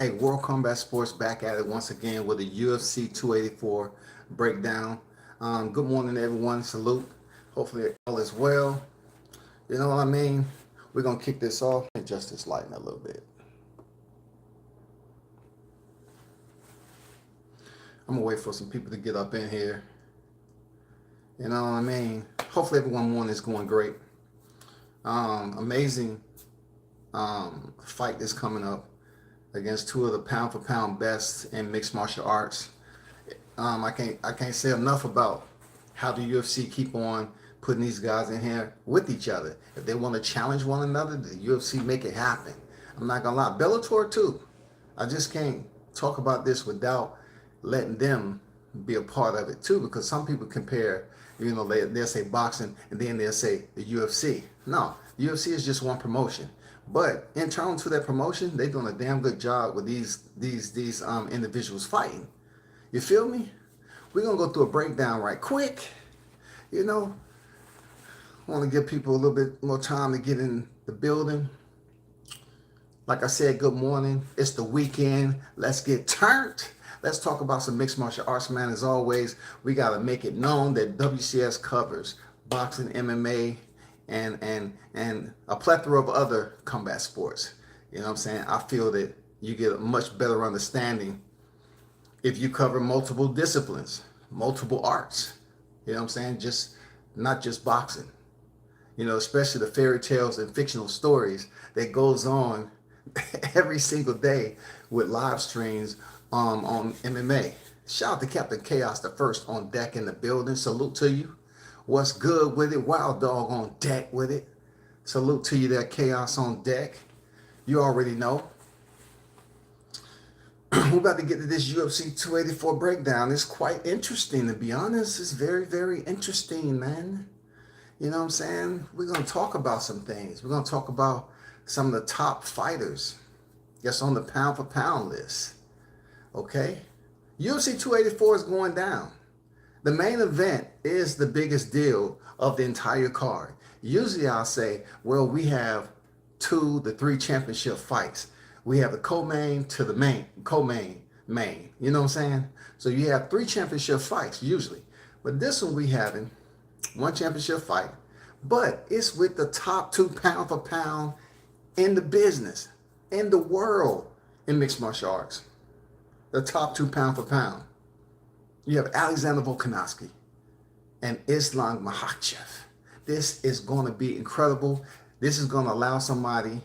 Hey, World Combat Sports back at it once again with a UFC 284 breakdown. Good morning, everyone. Salute. Hopefully, all is well. You know what I mean? We're going to kick this off. Adjust this lighting a little bit. I'm going to wait for some people to get up in here. You know what I mean? Hopefully, everyone morning is going great. Amazing fight that's coming up against two of the pound for pound best in mixed martial arts. I can't say enough about how the UFC keep on putting these guys in here with each other. If they want to challenge one another, the UFC make it happen. I'm not gonna lie, Bellator too. I just can't talk about this without letting them be a part of it too, because some people compare, they'll say boxing and then they'll say the UFC. No, the UFC is just one promotion. But internal to that promotion, they're doing a damn good job with these individuals fighting. You feel me? We're gonna go through a breakdown right quick. You know, I want to give people a little bit more time to get in the building. Like I said, good morning. It's the weekend. Let's get turned. Let's talk about some mixed martial arts, man. As always, we gotta make it known that WCS covers boxing, MMA, and a plethora of other combat sports. You know what I'm saying? I feel that you get a much better understanding if you cover multiple disciplines, multiple arts. You know what I'm saying? Just not just boxing. You know, especially the fairy tales and fictional stories that goes on every single day with live streams on MMA. Shout out to Captain Chaos the First on deck in the building. Salute to you. What's good with it? Wild Dog on deck with it. Salute to you there, Chaos on deck. You already know. We're about to get to this UFC 284 breakdown. It's quite interesting, to be honest. It's very, very interesting, man. You know what I'm saying? We're going to talk about some things. We're going to talk about some of the top fighters that's on the pound for pound list. Okay? UFC 284 is going down. The main event is the biggest deal of the entire card. Usually I'll say, well, we have 2 to 3 championship fights. We have the co-main to the main. You know what I'm saying? So you have 3 championship fights usually. But this one we having 1 championship fight. But it's with the top 2 pound for pound in the business, in the world, in mixed martial arts. The top 2 pound for pound. You have Alexander Volkanovski and Islam Makhachev. This is going to be incredible. This is going to allow somebody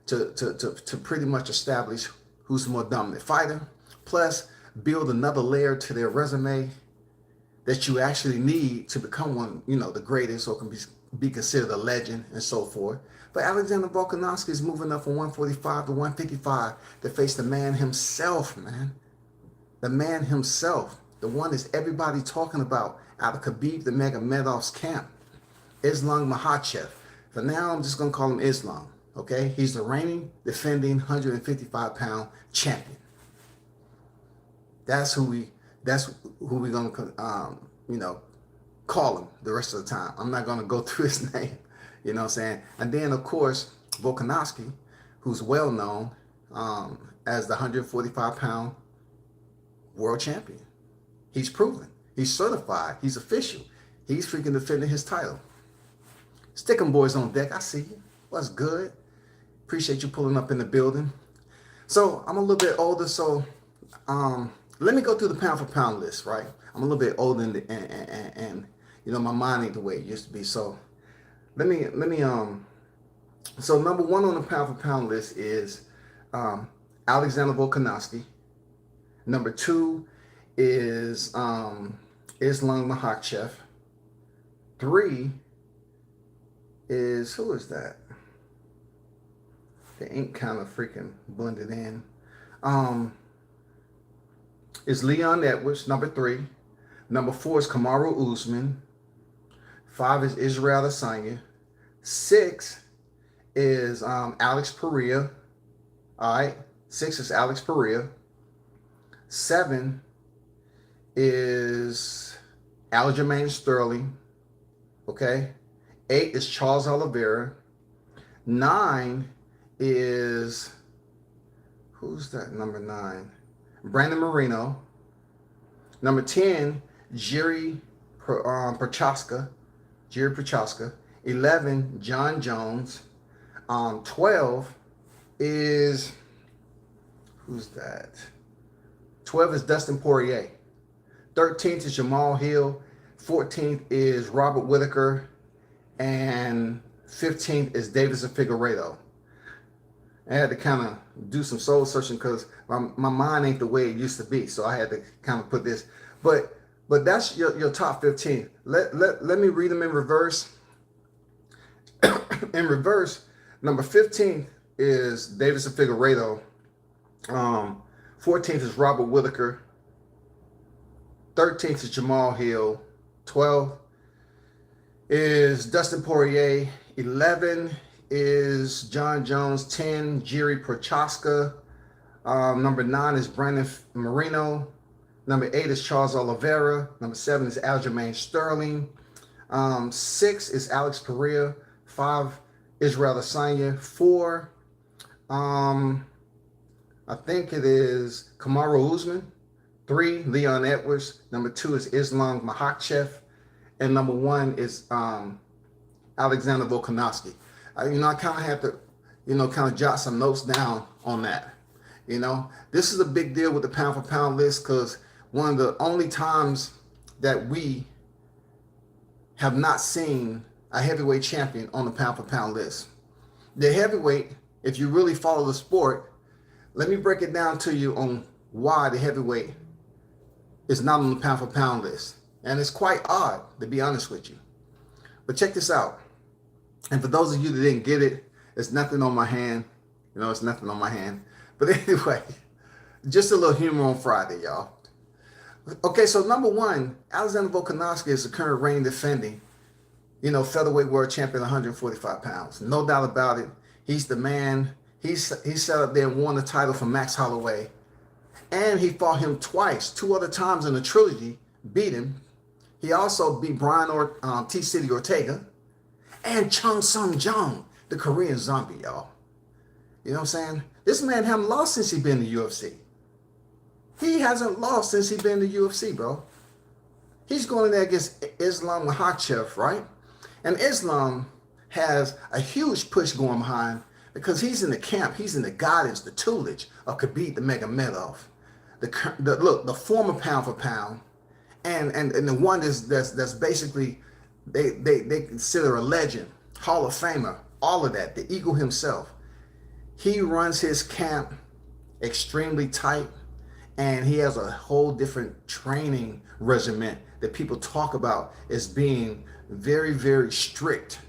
to pretty much establish who's the more dominant fighter, plus build another layer to their resume that you actually need to become one, the greatest, or can be considered a legend and so forth. But Alexander Volkanovski is moving up from 145 to 155 to face the man himself, man. The man himself. The one is everybody talking about out of Khabib the Magomedov's camp. Islam Makhachev. For now, I'm just going to call him Islam. Okay? He's the reigning, defending 155-pound champion. That's who we're going to, call him the rest of the time. I'm not going to go through his name. You know what I'm saying? And then, of course, Volkanovski, who's well known as the 145-pound world champion. He's proven. He's certified. He's official. He's freaking defending his title. Stick 'em boys on deck. I see you. What's good? Appreciate you pulling up in the building. So I'm a little bit older, so let me go through the pound for pound list, right? I'm a little bit older and my mind ain't the way it used to be. So let me so number 1 on the pound for pound list is Alexander Volkanovski. Number 2 is Islam Makhachev. 3 is, who is that? The ink kind of freaking blended in. Is Leon Edwards, number 3. Number 4 is Kamaru Usman. 5 is Israel Adesanya. 6 is Alex Pereira. All right. 6 is Alex Pereira. 7 is Aljamain Sterling. Okay. 8 is Charles Oliveira. 9 is, Who's that? Number 9, Brandon Moreno. Number 10, Jerry Prochaska. Jerry Prochaska. 11, John Jones. 12 is, who's that? 12 is Dustin Poirier. 13th is Jamal Hill. 14th is Robert Whitaker. And 15th is Davidson Figueiredo. I had to kind of do some soul searching because my mind ain't the way it used to be. So I had to kind of put this. But that's your top 15. Let me read them in reverse. In reverse, number 15 is Davidson Figueiredo. 14th is Robert Whitaker. 13th is Jamal Hill. 12 is Dustin Poirier. 11 is John Jones. 10, Jerry Prochaska. Number 9 is Brandon Moreno. Number 8 is Charles Oliveira. Number 7 is Aljamain Sterling. 6 is Alex Pereira. 5, Israel Adesanya. 4, I think it is Kamaru Usman. 3, Leon Edwards. Number 2 is Islam Makhachev. And number 1 is Alexander Volkanovski. I kind of have to, kind of jot some notes down on that. This is a big deal with the pound for pound list because one of the only times that we have not seen a heavyweight champion on the pound for pound list. The heavyweight, if you really follow the sport, let me break it down to you on why the heavyweight is not on the pound for pound list. And it's quite odd, to be honest with you. But check this out. And for those of you that didn't get it, it's nothing on my hand. It's nothing on my hand. But anyway, just a little humor on Friday, y'all. Okay, so number 1, Alexander Volkanovski is the current reigning defending, featherweight world champion, 145 pounds. No doubt about it. He's the man. He sat up there and won the title from Max Holloway. And he fought him twice, 2 other times in the trilogy, beat him. He also beat Brian T-City Ortega and Chung Sung Jung, the Korean zombie, y'all. You know what I'm saying? This man hasn't lost since he been in the UFC. He hasn't lost since he been in the UFC, bro. He's going in there against Islam Makhachev, right? And Islam has a huge push going behind because he's in the camp, he's in the guidance, the tutelage of Khabib the Nurmagomedov, the former pound for pound, and the one that's basically they consider a legend, Hall of Famer, all of that, the Eagle himself. He runs his camp extremely tight, and he has a whole different training regimen that people talk about as being very, very strict.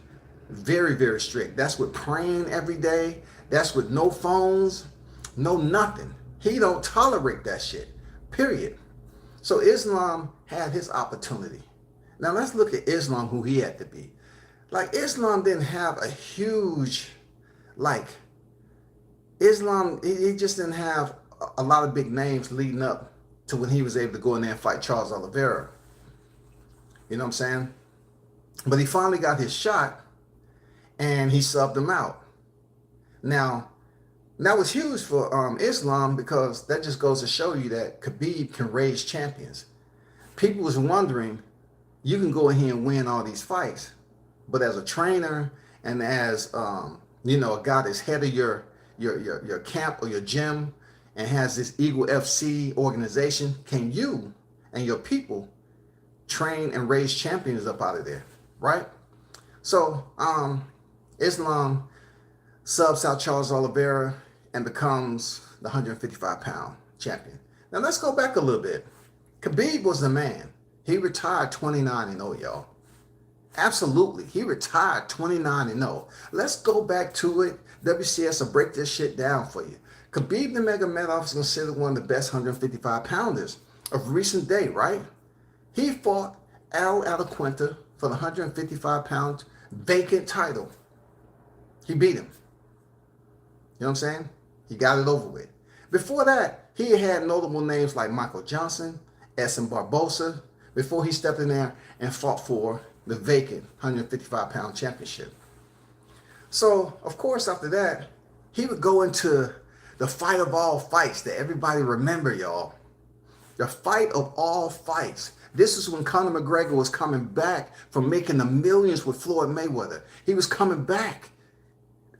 Very, very strict. That's with praying every day. That's with no phones, no nothing. He don't tolerate that shit, period. So Islam had his opportunity. Now let's look at Islam, who he had to be. Like, Islam didn't have a huge, Islam, he just didn't have a lot of big names leading up to when he was able to go in there and fight Charles Oliveira. You know what I'm saying? But he finally got his shot, and he subbed him out. Now, that was huge for Islam because that just goes to show you that Khabib can raise champions. People was wondering, you can go in here and win all these fights, but as a trainer and as a guy that's head of your camp or your gym and has this Eagle FC organization, can you and your people train and raise champions up out of there, right? So Islam subs out Charles Oliveira and becomes the 155-pound champion. Now let's go back a little bit. Khabib was the man. He retired 29-0, y'all. Absolutely. He retired 29-0. Let's go back to it. WCS will break this shit down for you. Khabib Nurmagomedov is considered one of the best 155-pounders of recent day, right? He fought Al Alaquenta for the 155-pound vacant title. He beat him. You know what I'm saying? He got it over with. Before that, he had notable names like Michael Johnson, Edson Barbosa, before he stepped in there and fought for the vacant 155-pound championship. So, of course, after that, he would go into The fight of all fights that everybody remember, y'all. The fight of all fights. This is when Conor McGregor was coming back from making the millions with Floyd Mayweather. He was coming back.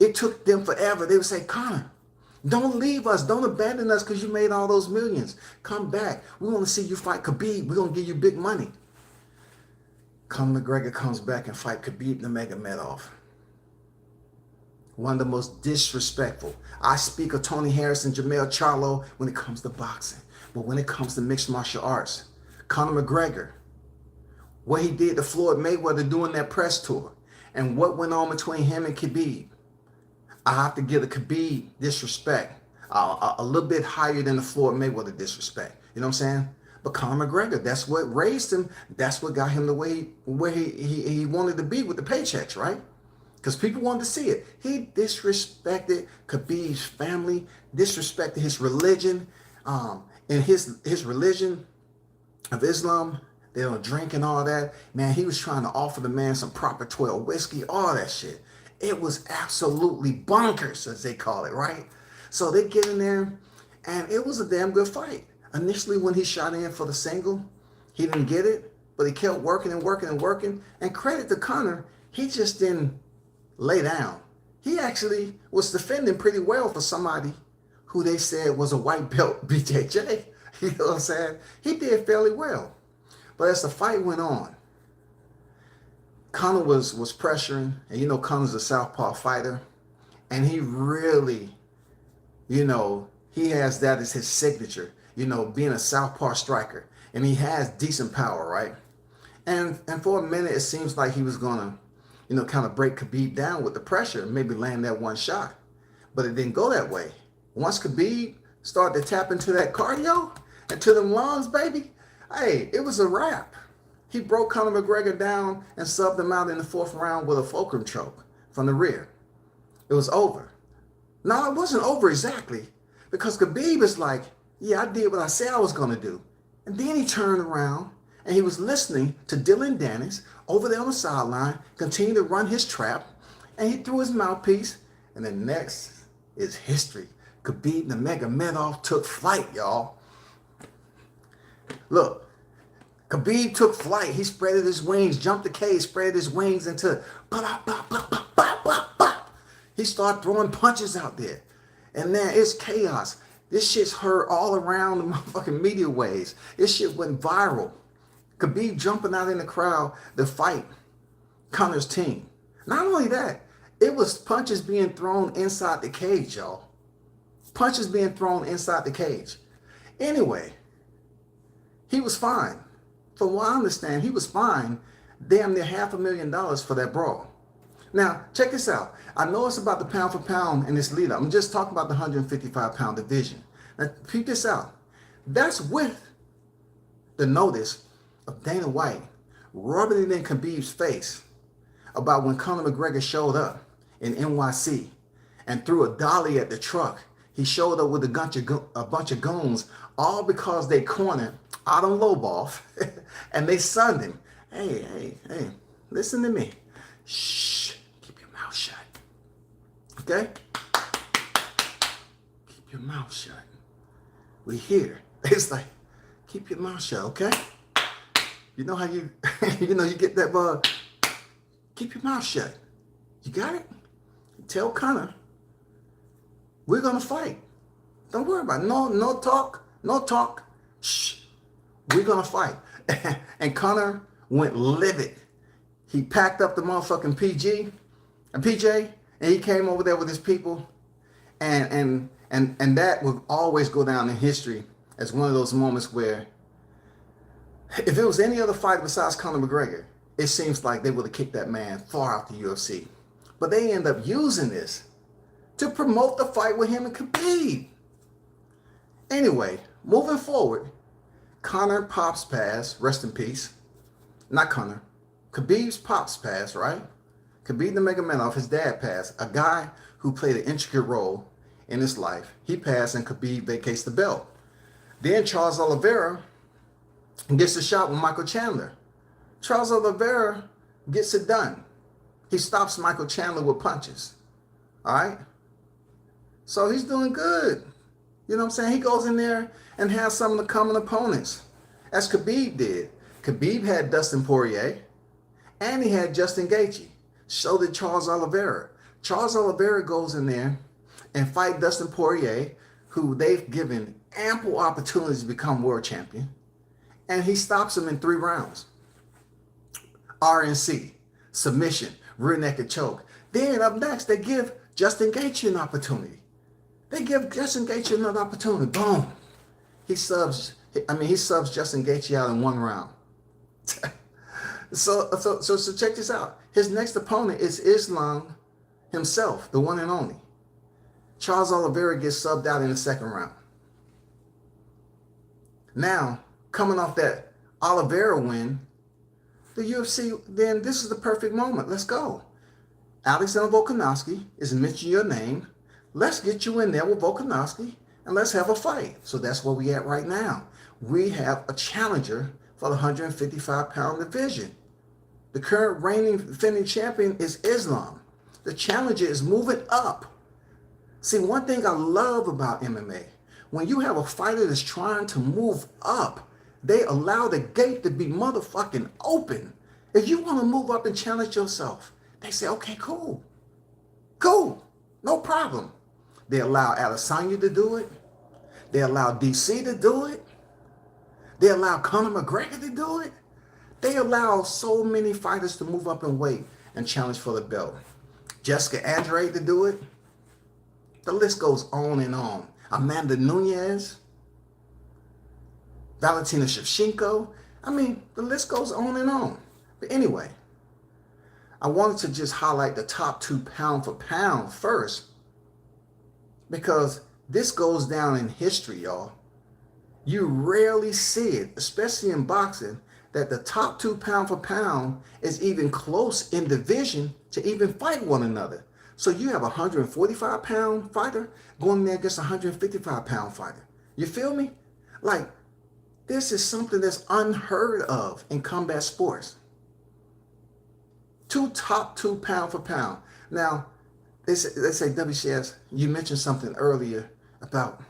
It took them forever. They would say, Conor, don't leave us. Don't abandon us because you made all those millions. Come back. We want to see you fight Khabib. We're going to give you big money. Conor McGregor comes back and fight Khabib Nurmagomedov. One of the most disrespectful. I speak of Tony Harrison, Jermell Charlo when it comes to boxing. But when it comes to mixed martial arts, Conor McGregor, what he did to Floyd Mayweather doing that press tour, and what went on between him and Khabib, I have to give the Khabib disrespect a little bit higher than the Floyd Mayweather disrespect. You know what I'm saying? But Conor McGregor, that's what raised him. That's what got him the way where he wanted to be with the paychecks, right? Because people wanted to see it. He disrespected Khabib's family, disrespected his religion, and his religion of Islam. They don't drink and all that. Man, he was trying to offer the man some proper 12 whiskey, all that shit. It was absolutely bonkers, as they call it, right? So they get in there, and it was a damn good fight. Initially, when he shot in for the single, he didn't get it, but he kept working and working and working. And credit to Conor, he just didn't lay down. He actually was defending pretty well for somebody who they said was a white belt BJJ. You know what I'm saying? He did fairly well. But as the fight went on, Conor was pressuring, and you know Conor's a southpaw fighter, and he really, you know, he has that as his signature, you know, being a southpaw striker, and he has decent power, right? And for a minute, it seems like he was gonna, you know, kind of break Khabib down with the pressure and maybe land that one shot, but it didn't go that way. Once Khabib started to tap into that cardio and to them lungs, baby, hey, it was a wrap. He broke Conor McGregor down and subbed him out in the 4th round with a fulcrum choke from the rear. It was over. No, it wasn't over exactly, because Khabib is like, yeah, I did what I said I was going to do. And then he turned around and he was listening to Dylan Dennis over there on the sideline, continue to run his trap, and he threw his mouthpiece, and then next is history. Khabib Nurmagomedov took flight, y'all. Look. Khabib took flight. He spread his wings, jumped the cage, spread his wings into he started throwing punches out there. And man, it's chaos. This shit's heard all around the motherfucking media waves. This shit went viral. Khabib jumping out in the crowd to fight Conor's team. Not only that, it was punches being thrown inside the cage, y'all. Punches being thrown inside the cage. Anyway, he was fine. From what I understand, he was fined damn near $500,000 for that brawl. Now, check this out. I know it's about the pound for pound in this lead up. I'm just talking about the 155-pound division. Now, peep this out. That's with the notice of Dana White rubbing it in Khabib's face about when Conor McGregor showed up in NYC and threw a dolly at the truck. He showed up with a bunch of goons, all because they cornered Adam Lobov and they sunned him. Hey, listen to me. Shh, keep your mouth shut. Okay? Keep your mouth shut. We here. It's like, keep your mouth shut, okay? You know how you, you get that bug? Keep your mouth shut. You got it? Tell Conor, we're gonna fight. Don't worry about it. No talk. Shh. We're gonna fight. And Conor went livid. He packed up the motherfucking PJ, and he came over there with his people. And that will always go down in history as one of those moments where if it was any other fight besides Conor McGregor, it seems like they would have kicked that man far out the UFC. But they end up using this to promote the fight with him and Khabib. Anyway, moving forward, Conor pops pass, rest in peace. Not Conor. Khabib's pops pass, right? Khabib Nurmagomedov, his dad passed. A guy who played an intricate role in his life. He passed and Khabib vacates the belt. Then Charles Oliveira gets a shot with Michael Chandler. Charles Oliveira gets it done. He stops Michael Chandler with punches. All right? So he's doing good. You know what I'm saying? He goes in there and has some of the common opponents, as Khabib did. Khabib had Dustin Poirier, and he had Justin Gaethje. So did Charles Oliveira. Charles Oliveira goes in there and fight Dustin Poirier, who they've given ample opportunities to become world champion, and he stops him in 3 rounds. RNC, submission, rear naked choke. Then up next, they give Justin Gaethje an opportunity. They give Justin Gaethje another opportunity. Boom. He subs Justin Gaethje out in 1 round. So check this out. His next opponent is Islam himself, the one and only. Charles Oliveira gets subbed out in the 2nd round. Now, coming off that Oliveira win, the UFC, then this is the perfect moment. Let's go. Alexander Volkanovski is mentioning your name. Let's get you in there with Volkanovski and let's have a fight. So that's where we at right now. We have a challenger for the 155-pound division. The current reigning defending champion is Islam. The challenger is moving up. See, one thing I love about MMA, when you have a fighter that's trying to move up, they allow the gate to be motherfucking open. If you want to move up and challenge yourself, they say, okay, cool, no problem. They allow Adesanya to do it. They allow DC to do it. They allow Conor McGregor to do it. They allow so many fighters to move up in weight and challenge for the belt. Jessica Andrade to do it. The list goes on and on. Amanda Nunes, Valentina Shevchenko. I mean, the list goes on and on. But anyway, I wanted to just highlight the top 2 pound for pound first, because this goes down in history, y'all. You rarely see it, especially in boxing, that the top 2 pound for pound is even close in division to even fight one another. So you have a 145-pound fighter going there against a 155-pound fighter. You feel me? Like, this is something that's unheard of in combat sports. 2 top 2 pound for pound. Now, they say WCS, you mentioned something earlier about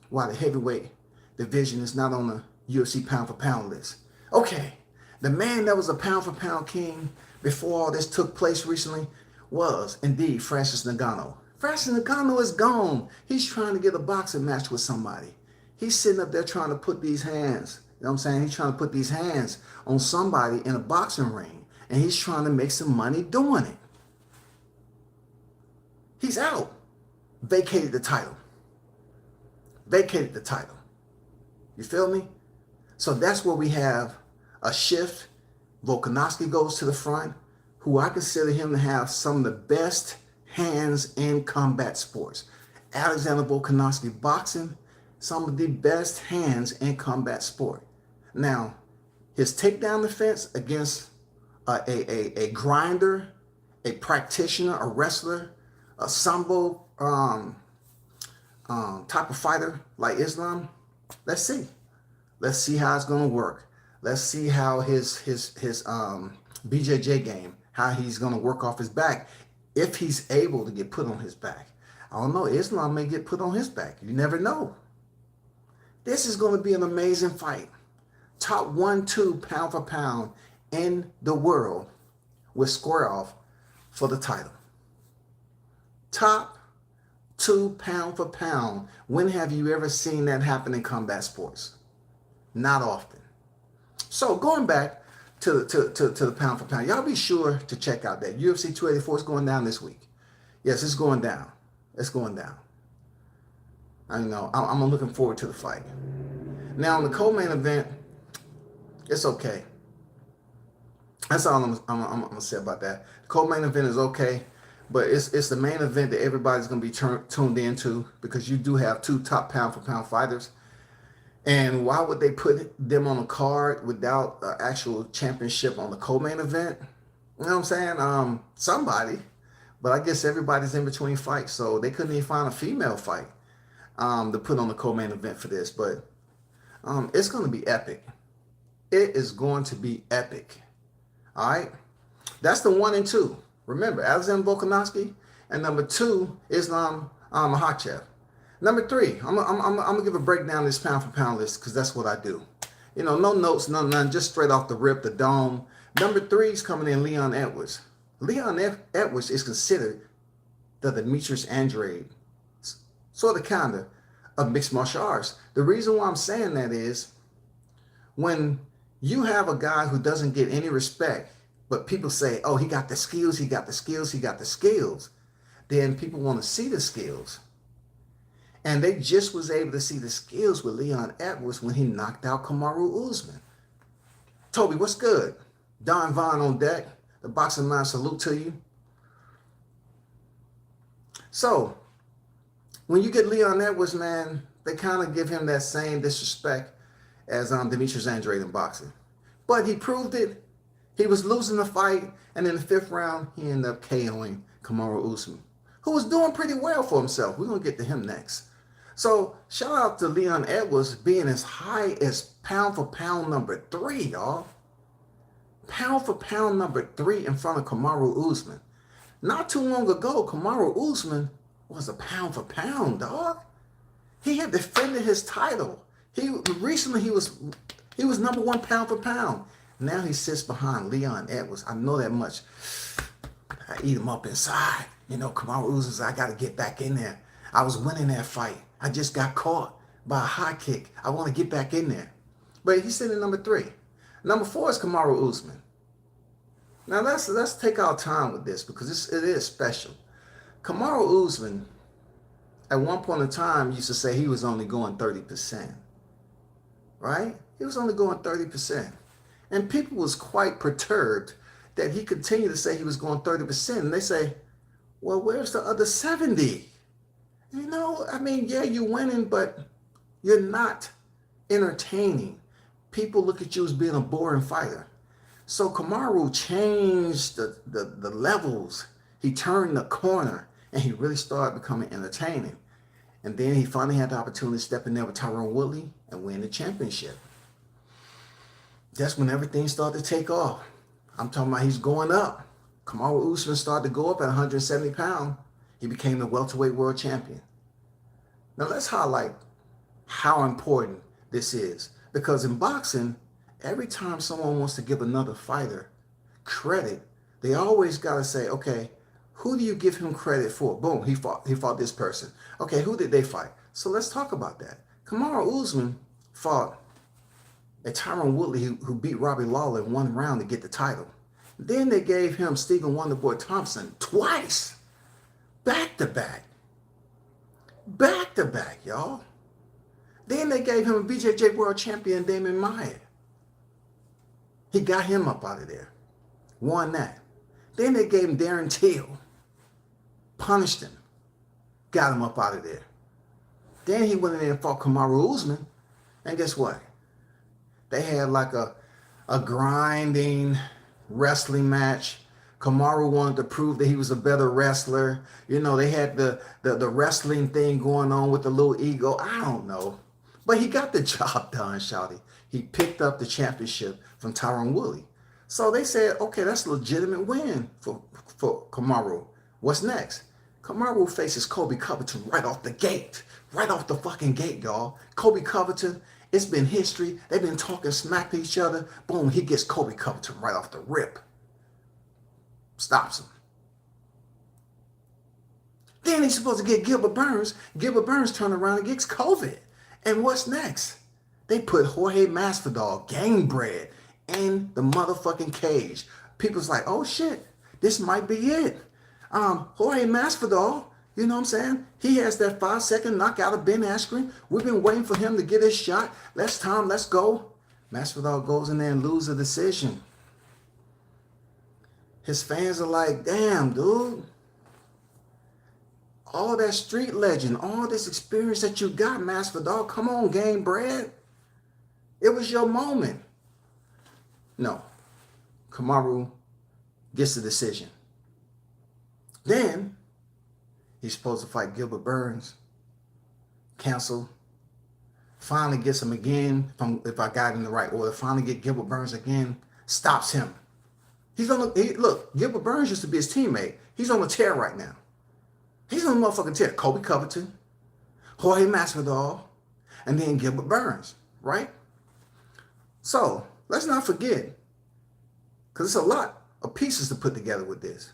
why the heavyweight division is not on the UFC pound for pound list. Okay, the man that was a pound for pound king before all this took place recently was indeed Francis Ngannou. Francis Ngannou is gone. He's trying to get a boxing match with somebody. He's sitting up there trying to put these hands, you know what I'm saying? He's trying to put these hands on somebody in a boxing ring, and he's trying to make some money doing it. He's out. Vacated the title. Vacated the title. You feel me? So that's where we have a shift. Volkanovski goes to the front, who I consider him to have some of the best hands in combat sports. Alexander Volkanovski boxing, some of the best hands in combat sport. Now, his takedown defense against a grinder, a practitioner, a wrestler, a sambo type of fighter like Islam, let's see. Let's see how it's going to work. Let's see how his BJJ game, how he's going to work off his back, if he's able to get put on his back. I don't know. Islam may get put on his back. You never know. This is going to be an amazing fight. Top 1-2 pound for pound in the world will square off for the title. Top 2 pound for pound. When have you ever seen that happen in combat sports? Not often. So going back to the pound for pound, y'all be sure to check out that UFC 284 is going down this week. Yes, it's going down. It's going down. I know. I'm looking forward to the fight. Now, in the co-main event, it's okay. That's all I'm gonna say about that. The co-main event is okay, but it's the main event that everybody's gonna be tuned into, because you do have 2 top pound for pound fighters. And why would they put them on a card without an actual championship on the co-main event? You know what I'm saying? Somebody, but I guess everybody's in between fights, so they couldn't even find a female fight to put on the co-main event for this. But it's going to be epic. It is going to be epic. All right? That's the 1 and 2. Remember, Alexander Volkanovski, and number 2, Islam Makhachev. Number 3, I'm gonna give a breakdown of this pound for pound list because that's what I do. You know, no notes, none, just straight off the rip, the dome. Number 3 is coming in Leon Edwards. Leon Edwards is considered the Demetrius Andrade, sort of kinda, of mixed martial arts. The reason why I'm saying that is when you have a guy who doesn't get any respect, but people say, oh, he got the skills, he got the skills, he got the skills, then people want to see the skills. And they just was able to see the skills with Leon Edwards when he knocked out Kamaru Usman. Toby, what's good? Don Vaughn on deck. The Boxing Mind salute to you. So, when you get Leon Edwards, man, they kind of give him that same disrespect as Demetrius Andrade in boxing. But he proved it. He was losing the fight, and in the 5th round, he ended up KOing Kamaru Usman, who was doing pretty well for himself. We're going to get to him next. So, shout out to Leon Edwards being as high as pound for pound number 3, y'all. Pound for pound number 3 in front of Kamaru Usman. Not too long ago, Kamaru Usman was a pound for pound, dog. He had defended his title. Recently he was number 1 pound for pound. Now he sits behind Leon Edwards. I know that much. I eat him up inside. You know, Kamaru Usman says, I got to get back in there. I was winning that fight. I just got caught by a high kick. I want to get back in there. But he's sitting at number 3. Number 4 is Kamaru Usman. Now let's take our time with this because it is special. Kamaru Usman, at one point in time, used to say he was only going 30%. Right? He was only going 30%. And people was quite perturbed that he continued to say he was going 30%. And they say, well, where's the other 70? You know, I mean, yeah, you're winning, but you're not entertaining. People look at you as being a boring fighter. So Kamaru changed the levels. He turned the corner, and he really started becoming entertaining. And then he finally had the opportunity to step in there with Tyron Woodley and win the championship. That's when everything started to take off. I'm talking about he's going up. Kamaru Usman started to go up at 170 pounds. He became the welterweight world champion. Now let's highlight how important this is. Because in boxing, every time someone wants to give another fighter credit, they always got to say, okay, who do you give him credit for? Boom, he fought this person. Okay, who did they fight? So let's talk about that. Kamaru Usman fought a Tyron Woodley who beat Robbie Lawler in 1 round to get the title. Then they gave him Stephen Wonderboy Thompson twice. Back to back. Back to back, y'all. Then they gave him a BJJ world champion, Damon Maia. He got him up out of there. Won that. Then they gave him Darren Till. Punished him. Got him up out of there. Then he went in there and fought Kamaru Usman. And guess what? They had like a grinding wrestling match. Kamaru wanted to prove that he was a better wrestler. You know, they had the wrestling thing going on with the little ego. I don't know. But he got the job done, shawty. He picked up the championship from Tyron Woodley. So they said, okay, that's a legitimate win for Kamaru. What's next? Kamaru faces Colby Covington right off the gate. Right off the fucking gate, y'all. Colby Covington, it's been history. They've been talking smack to each other. Boom, he gets Colby Covington right off the rip. Stops him. Then he's supposed to get Gilbert Burns. Gilbert Burns turned around and gets COVID. And what's next? They put Jorge Masvidal, Gangbred, in the motherfucking cage. People's like, oh shit, this might be it. Jorge Masvidal, you know what I'm saying? He has that 5-second knockout of Ben Askren. We've been waiting for him to get his shot. Let's go. Masvidal goes in there and loses a decision. His fans are like, damn, dude. All that street legend, all this experience that you got, Masvidal, come on, Gangbred. It was your moment. No. Kamaru gets the decision. Then, he's supposed to fight Gilbert Burns. Cancel. Finally gets him again, if I got in the right order. Finally get Gilbert Burns again. Stops him. Look, Gilbert Burns used to be his teammate. He's on a tear right now. He's on the motherfucking tip. Kobe Covington, Jorge Masvidal, and then Gilbert Burns, right? So let's not forget, because it's a lot of pieces to put together with this.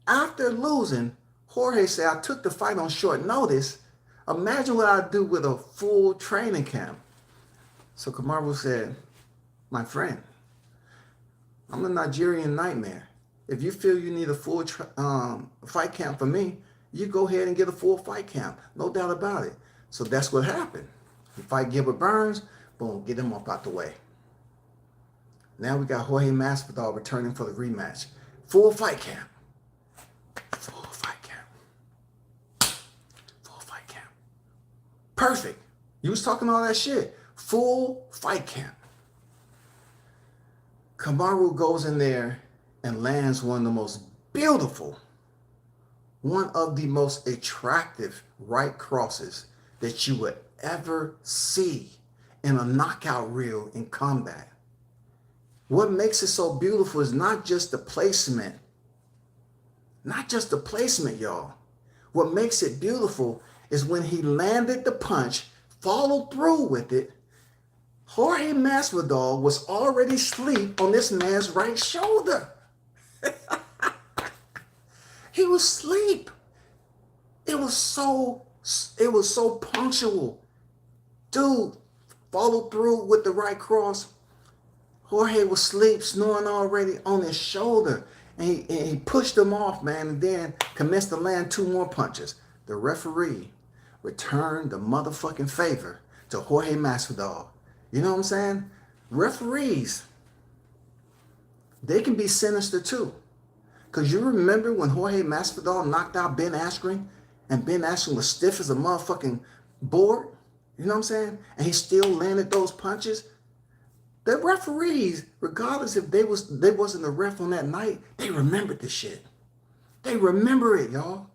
After losing, Jorge said, I took the fight on short notice. Imagine what I'd do with a full training camp. So Kamaru said, my friend, I'm a Nigerian nightmare. If you feel you need a full fight camp for me, you go ahead and get a full fight camp. No doubt about it. So that's what happened. He fight Gilbert Burns, boom, get him up out the way. Now we got Jorge Masvidal returning for the rematch. Full fight camp. Full fight camp. Full fight camp. Perfect. You was talking all that shit. Full fight camp. Kamaru goes in there and lands one of the most beautiful, one of the most attractive right crosses that you would ever see in a knockout reel in combat. What makes it so beautiful is not just the placement. Not just the placement, y'all. What makes it beautiful is when he landed the punch, followed through with it, Jorge Masvidal was already asleep on this man's right shoulder. He was asleep. It was so punctual. Dude followed through with the right cross. Jorge was asleep, snoring already on his shoulder. And he pushed him off, man, and then commenced to land 2 more punches. The referee returned the motherfucking favor to Jorge Masvidal. You know what I'm saying? Referees, they can be sinister too. Because you remember when Jorge Masvidal knocked out Ben Askren, and Ben Askren was stiff as a motherfucking board? You know what I'm saying? And he still landed those punches. The referees, regardless if they wasn't the ref on that night, they remembered the shit. They remember it, y'all.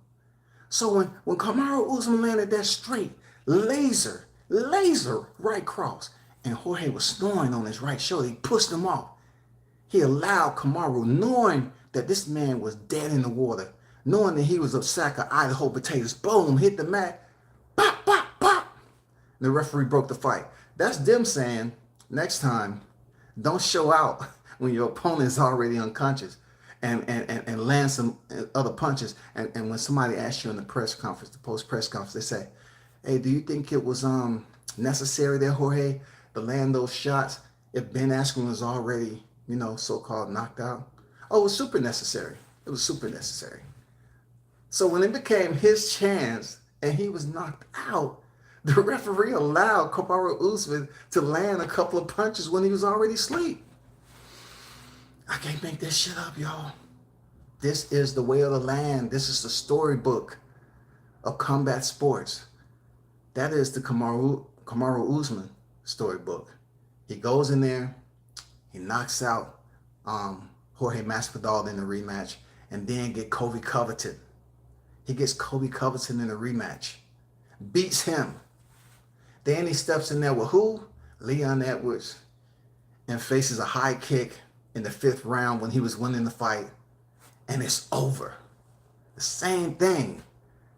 So when Kamaru Usman landed that straight, laser right cross, and Jorge was snoring on his right shoulder, he pushed him off. He allowed Kamaru, knowing that this man was dead in the water, knowing that he was a sack of Idaho potatoes, boom, hit the mat, pop, pop, pop. And the referee broke the fight. That's them saying, next time, don't show out when your opponent's already unconscious and land some other punches. And when somebody asks you in the press conference, the post-press conference, they say, hey, do you think it was necessary there, Jorge, to land those shots if Ben Askren was already, so-called knocked out? Oh, it was super necessary. It was super necessary. So when it became his chance and he was knocked out, the referee allowed Kamaru Usman to land a couple of punches when he was already asleep. I can't make this shit up, y'all. This is the way of the land. This is the storybook of combat sports. That is the Kamaru Usman storybook. He goes in there, he knocks out Jorge Masvidal in the rematch, and then get Kobe Covington. He gets Kobe Covington in the rematch, beats him. Then he steps in there with who? Leon Edwards, and faces a high kick in the 5th round when he was winning the fight, and it's over. The same thing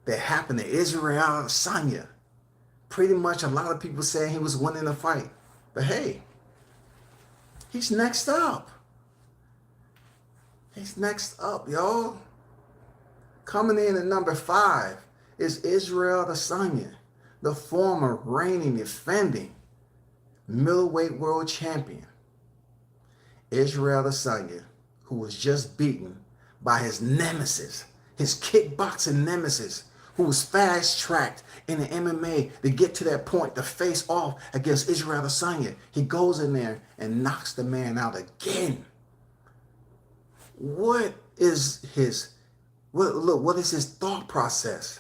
that happened to Israel Adesanya. Pretty much a lot of people saying he was winning the fight. But hey, he's next up. He's next up, y'all. Coming in at number 5 is Israel Adesanya, the former reigning defending middleweight world champion. Israel Adesanya, who was just beaten by his nemesis, his kickboxing nemesis, who was fast-tracked in the MMA to get to that point to face off against Israel Adesanya. He goes in there and knocks the man out again. What is his thought process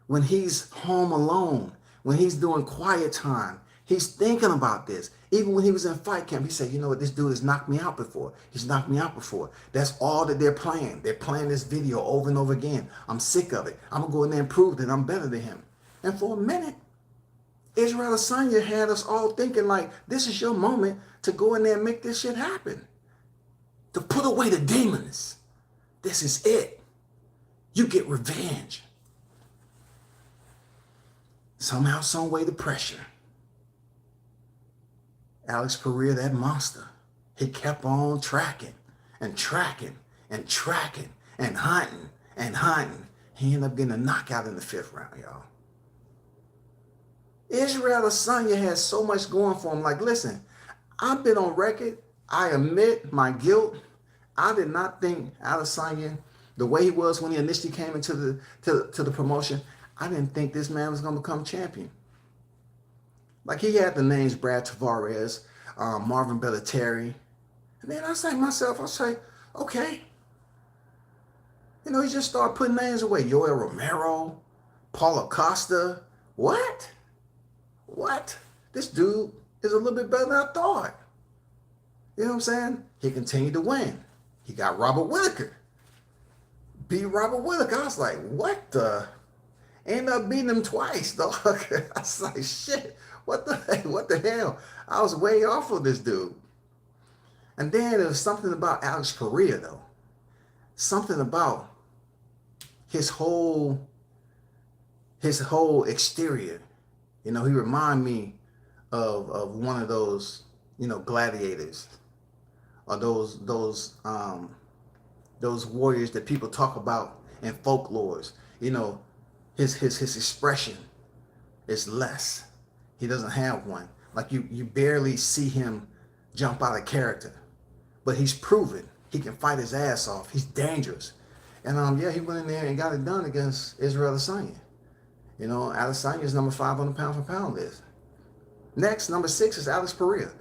when he's home alone, when he's doing quiet time? He's thinking about this. Even when he was in fight camp, he said, you know what, this dude has knocked me out before. He's knocked me out before. That's all that they're playing. They're playing this video over and over again. I'm sick of it. I'm going to go in there and prove that I'm better than him. And for a minute, Israel Adesanya had us all thinking like, this is your moment to go in there and make this shit happen. To put away the demons. This is it. You get revenge. Somehow, some way, the pressure. Alex Pereira, that monster, he kept on tracking and tracking and tracking and hunting and hunting. He ended up getting a knockout in the 5th round, y'all. Israel Adesanya has so much going for him. Like, listen, I've been on record. I admit my guilt. I did not think Adesanya, the way he was when he initially came into the promotion, I didn't think this man was going to become champion. Like, he had the names Brad Tavares, Marvin Bellateri. And then I say to myself, okay. You know, he just started putting names away. Yoel Romero, Paulo Costa. What? This dude is a little bit better than I thought. You know what I'm saying? He continued to win. He got Robert Whittaker. Beat Robert Whittaker. I was like, what the? Ended up beating him twice, dog. I was like, shit, what the hell? I was way off of this dude. And then there was something about Alex Pereira, though. Something about his whole exterior. You know, he reminded me of one of those, you know, gladiators, or those warriors that people talk about in folklores. You know, his expression is less. He doesn't have one. Like, you barely see him jump out of character. But he's proven he can fight his ass off. He's dangerous. And yeah, he went in there and got it done against Israel Adesanya. You know, Adesanya is number 5 on the pound for pound list. Next, number 6 is Alex Pereira.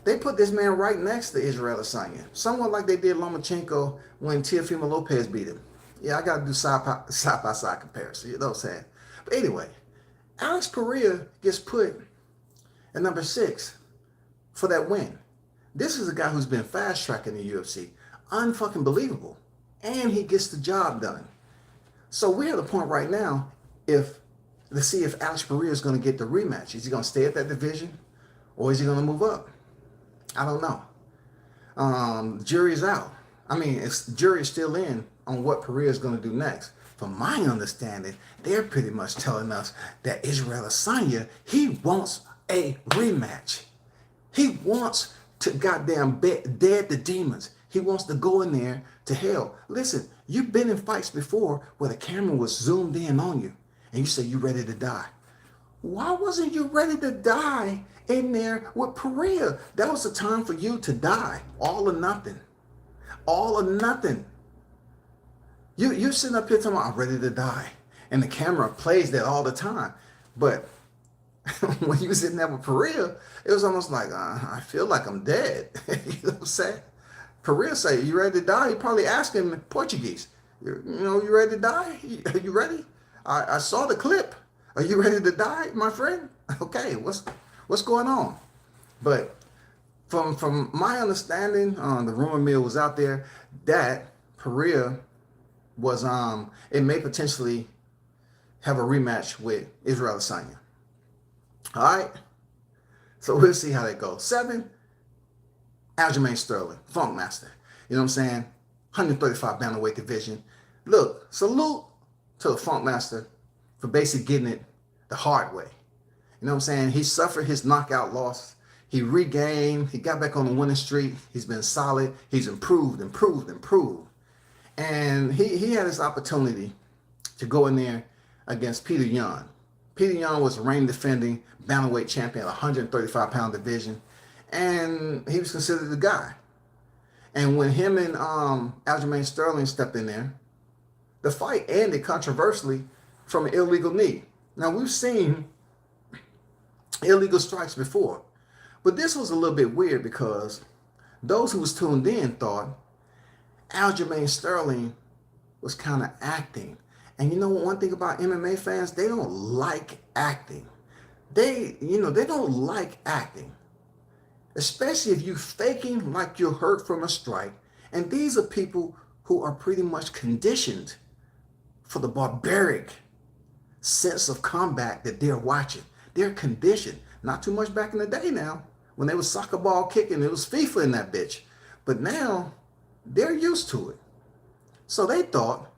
They put this man right next to Israel Adesanya, somewhat like they did Lomachenko when Teofimo Lopez beat him. Yeah, I got to do side-by-side comparison, you know what I'm saying? But anyway, Alex Pereira gets put at number 6 for that win. This is a guy who's been fast-tracking the UFC. Unfucking believable. And he gets the job done. So we're at a point right now, to see if Alex Pereira is going to get the rematch. Is he going to stay at that division, or is he going to move up? I don't know. Jury's out. I mean, jury is still in on what Pereira is going to do next. From my understanding, they're pretty much telling us that Israel Adesanya, he wants a rematch. He wants to goddamn dead the demons. He wants to go in there to hell. Listen, you've been in fights before where the camera was zoomed in on you and you say you're ready to die. Why wasn't you ready to die in there with Pereira? That was the time for you to die. All or nothing. All or nothing. You're sitting up here talking about, I'm ready to die. And the camera plays that all the time. But when you was in there with Pereira, it was almost like, I feel like I'm dead. You know what I'm saying? Pereira say, you ready to die? You probably ask him in Portuguese. You ready to die? Are you ready? I saw the clip. Are you ready to die, my friend? Okay, what's going on? But from my understanding, the rumor mill was out there that Pereira was it may potentially have a rematch with Israel Adesanya. All right, so we'll see how that goes. 7, Aljamain Sterling, Funk Master. You know what I'm saying? 135 bantamweight division. Look, salute to the Funk Master for basically getting it the hard way. You know what I'm saying? He suffered his knockout loss. He regained. He got back on the winning streak. He's been solid. He's improved. And he had his opportunity to go in there against Peter Yan. Peter Yan was a reigning defending bantamweight champion, 135-pound division. And he was considered the guy. And when him and Aljamain Sterling stepped in there, the fight ended controversially from an illegal knee. Now, we've seen illegal strikes before, but this was a little bit weird because those who was tuned in thought Aljamain Sterling was kind of acting. And you know one thing about MMA fans, they don't like acting. They don't like acting. Especially if you're faking like you're hurt from a strike. And these are people who are pretty much conditioned for the barbaric sense of combat that they're watching. They're conditioned. Not too much back in the day now. When they was soccer ball kicking, it was FIFA in that bitch. But now, they're used to it. So they thought,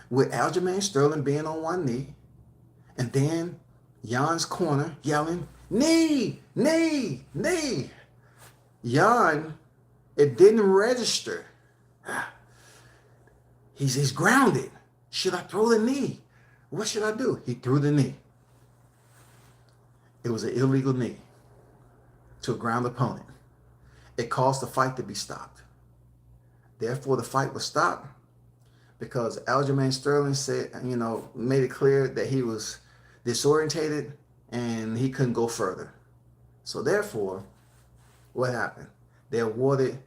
with Aljamain Sterling being on one knee, and then Jan's corner yelling, knee, knee, knee. Jan, it didn't register. He's grounded. Should I throw the knee? What should I do? He threw the knee. It was an illegal knee to a ground opponent. It caused the fight to be stopped. Therefore, the fight was stopped because Aljamain Sterling said, made it clear that he was disorientated and he couldn't go further. So therefore, what happened? They awarded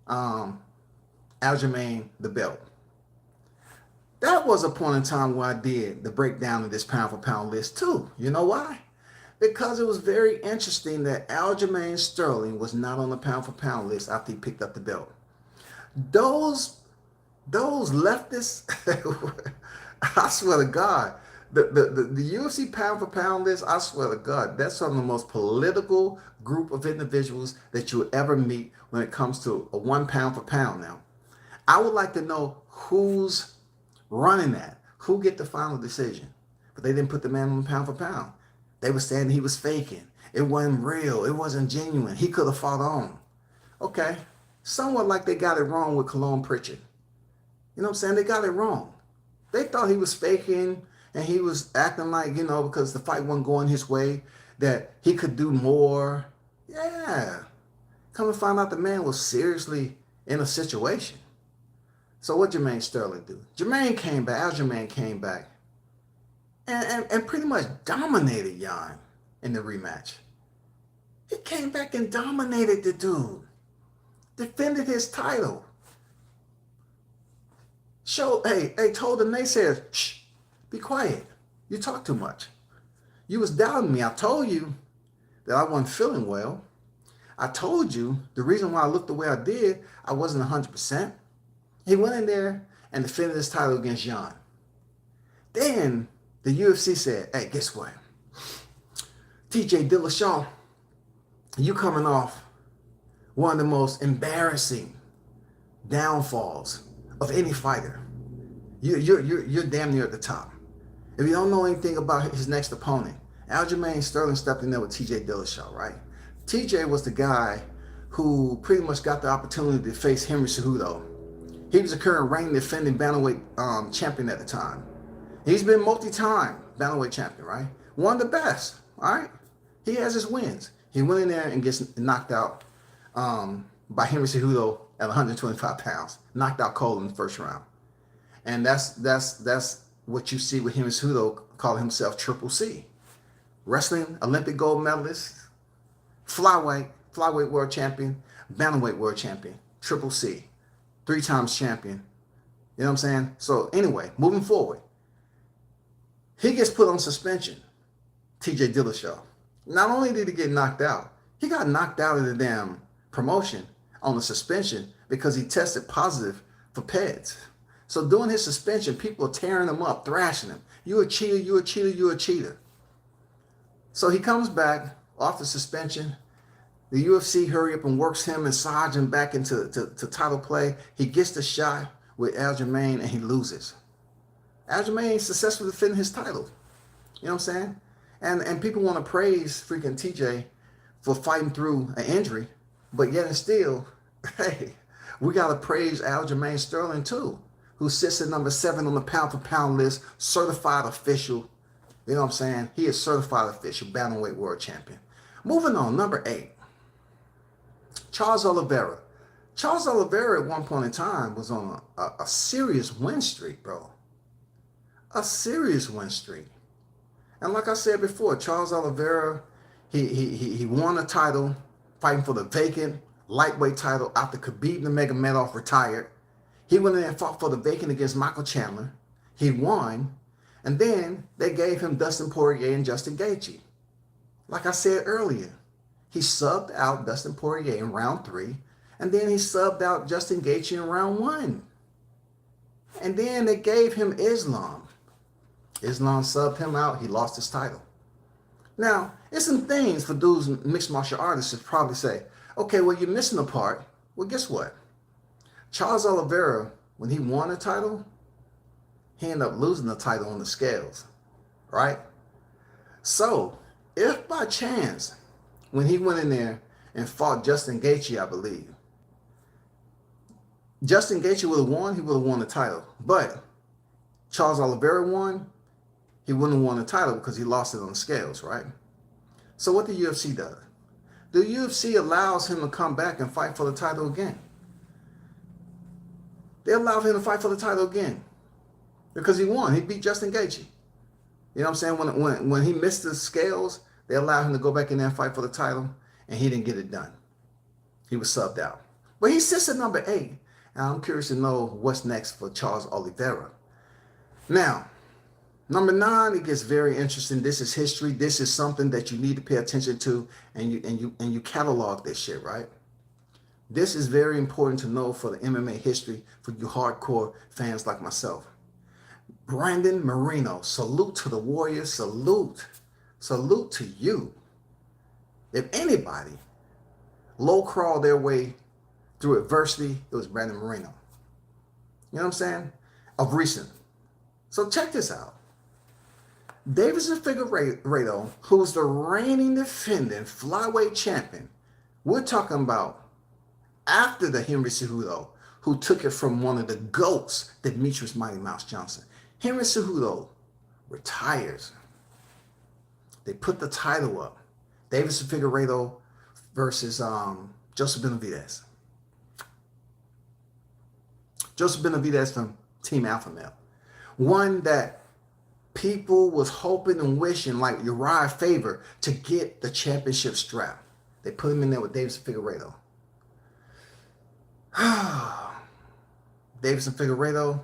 Aljamain the belt. That was a point in time where I did the breakdown of this pound for pound list too. You know why? Because it was very interesting that Aljamain Sterling was not on the pound for pound list after he picked up the belt. Those leftists, I swear to God, the UFC pound for pound list, I swear to God, that's some of the most political group of individuals that you will ever meet when it comes to a 1 pound for pound now. I would like to know who's running that, who get the final decision. But they didn't put the man on the pound for pound. They were saying he was faking. It wasn't real. It wasn't genuine. He could have fought on. Okay. Somewhat like they got it wrong with Cologne Pritchard. You know what I'm saying? They got it wrong. They thought he was faking and he was acting like, because the fight wasn't going his way, that he could do more. Yeah. Come and find out the man was seriously in a situation. So what Jermaine Sterling do? Aljamain came back and pretty much dominated Jan in the rematch. He came back and dominated the dude. Defended his title. Told the naysayers, shh, be quiet. You talk too much. You was doubting me. I told you that I wasn't feeling well. I told you the reason why I looked the way I did, I wasn't 100%. He went in there and defended his title against Jan. Then the UFC said, hey, guess what? TJ Dillashaw, you coming off one of the most embarrassing downfalls of any fighter. You're damn near at the top. If you don't know anything about his next opponent, Aljamain Sterling stepped in there with TJ Dillashaw, right? TJ was the guy who pretty much got the opportunity to face Henry Cejudo. He was the current reigning defending bantamweight champion at the time. He's been multi-time bantamweight champion, right? One of the best, all right? He has his wins. He went in there and gets knocked out by Henry Cejudo at 125 pounds. Knocked out cold in the first round. And that's what you see with Henry Cejudo calling himself Triple C. Wrestling Olympic gold medalist, flyweight world champion, bantamweight world champion, Triple C. 3 times champion. You know what I'm saying? So anyway, moving forward. He gets put on suspension, TJ Dillashaw. Not only did he get knocked out, he got knocked out of the damn promotion on the suspension because he tested positive for PEDs. So during his suspension, people are tearing him up, thrashing him. You a cheater, you a cheater, you a cheater. So he comes back off the suspension. The UFC hurry up and works him and Saj him back into title play. He gets the shot with Aljamain and he loses. Aljamain successfully defending his title. You know what I'm saying? And people want to praise freaking TJ for fighting through an injury, but yet and still, hey, we got to praise Aljamain Sterling too, who sits at number 7 on the pound for pound list, certified official. You know what I'm saying? He is certified official, bantamweight world champion. Moving on, number 8. Charles Oliveira. Charles Oliveira at one point in time was on a serious win streak, bro. A serious win streak. And like I said before, Charles Oliveira, he won a title fighting for the vacant lightweight title after Khabib Nurmagomedov retired. He went in and fought for the vacant against Michael Chandler. He won. And then they gave him Dustin Poirier and Justin Gaethje. Like I said earlier, he subbed out Dustin Poirier in round 3. And then he subbed out Justin Gaethje in round 1. And then they gave him Islam. Islam subbed him out. He lost his title. Now, it's some things for dudes, mixed martial artists, to probably say, okay, well, you're missing a part. Well, guess what? Charles Oliveira, when he won the title, he ended up losing the title on the scales, right? So, if by chance, when he went in there and fought Justin Gaethje, I believe, Justin Gaethje would have won, he would have won the title. But Charles Oliveira won, he wouldn't have won the title because he lost it on the scales, right? So what the UFC does, the UFC allows him to come back and fight for the title again. They allow him to fight for the title again because he won. He beat Justin Gaethje. You know what I'm saying? When he missed the scales, they allowed him to go back in there and fight for the title, and he didn't get it done. He was subbed out. But he sits at number 8, and I'm curious to know what's next for Charles Oliveira. Now, number 9, it gets very interesting. This is history. This is something that you need to pay attention to, and you catalog this shit, right? This is very important to know for the MMA history for you hardcore fans like myself. Brandon Moreno, salute to the Warriors, salute to you. If anybody low crawled their way through adversity, it was Brandon Moreno. You know what I'm saying? Of recent. So check this out. Deiveson Figueiredo, who's the reigning defending flyweight champion, we're talking about after the Henry Cejudo, who took it from one of the GOATs, Demetrius Mighty Mouse Johnson. Henry Cejudo retires. They put the title up. Deiveson Figueiredo versus Joseph Benavidez. Joseph Benavidez from Team Alpha Male. One that people was hoping and wishing, like Uriah Faber, to get the championship strap. They put him in there with Deiveson Figueiredo. Deiveson Figueiredo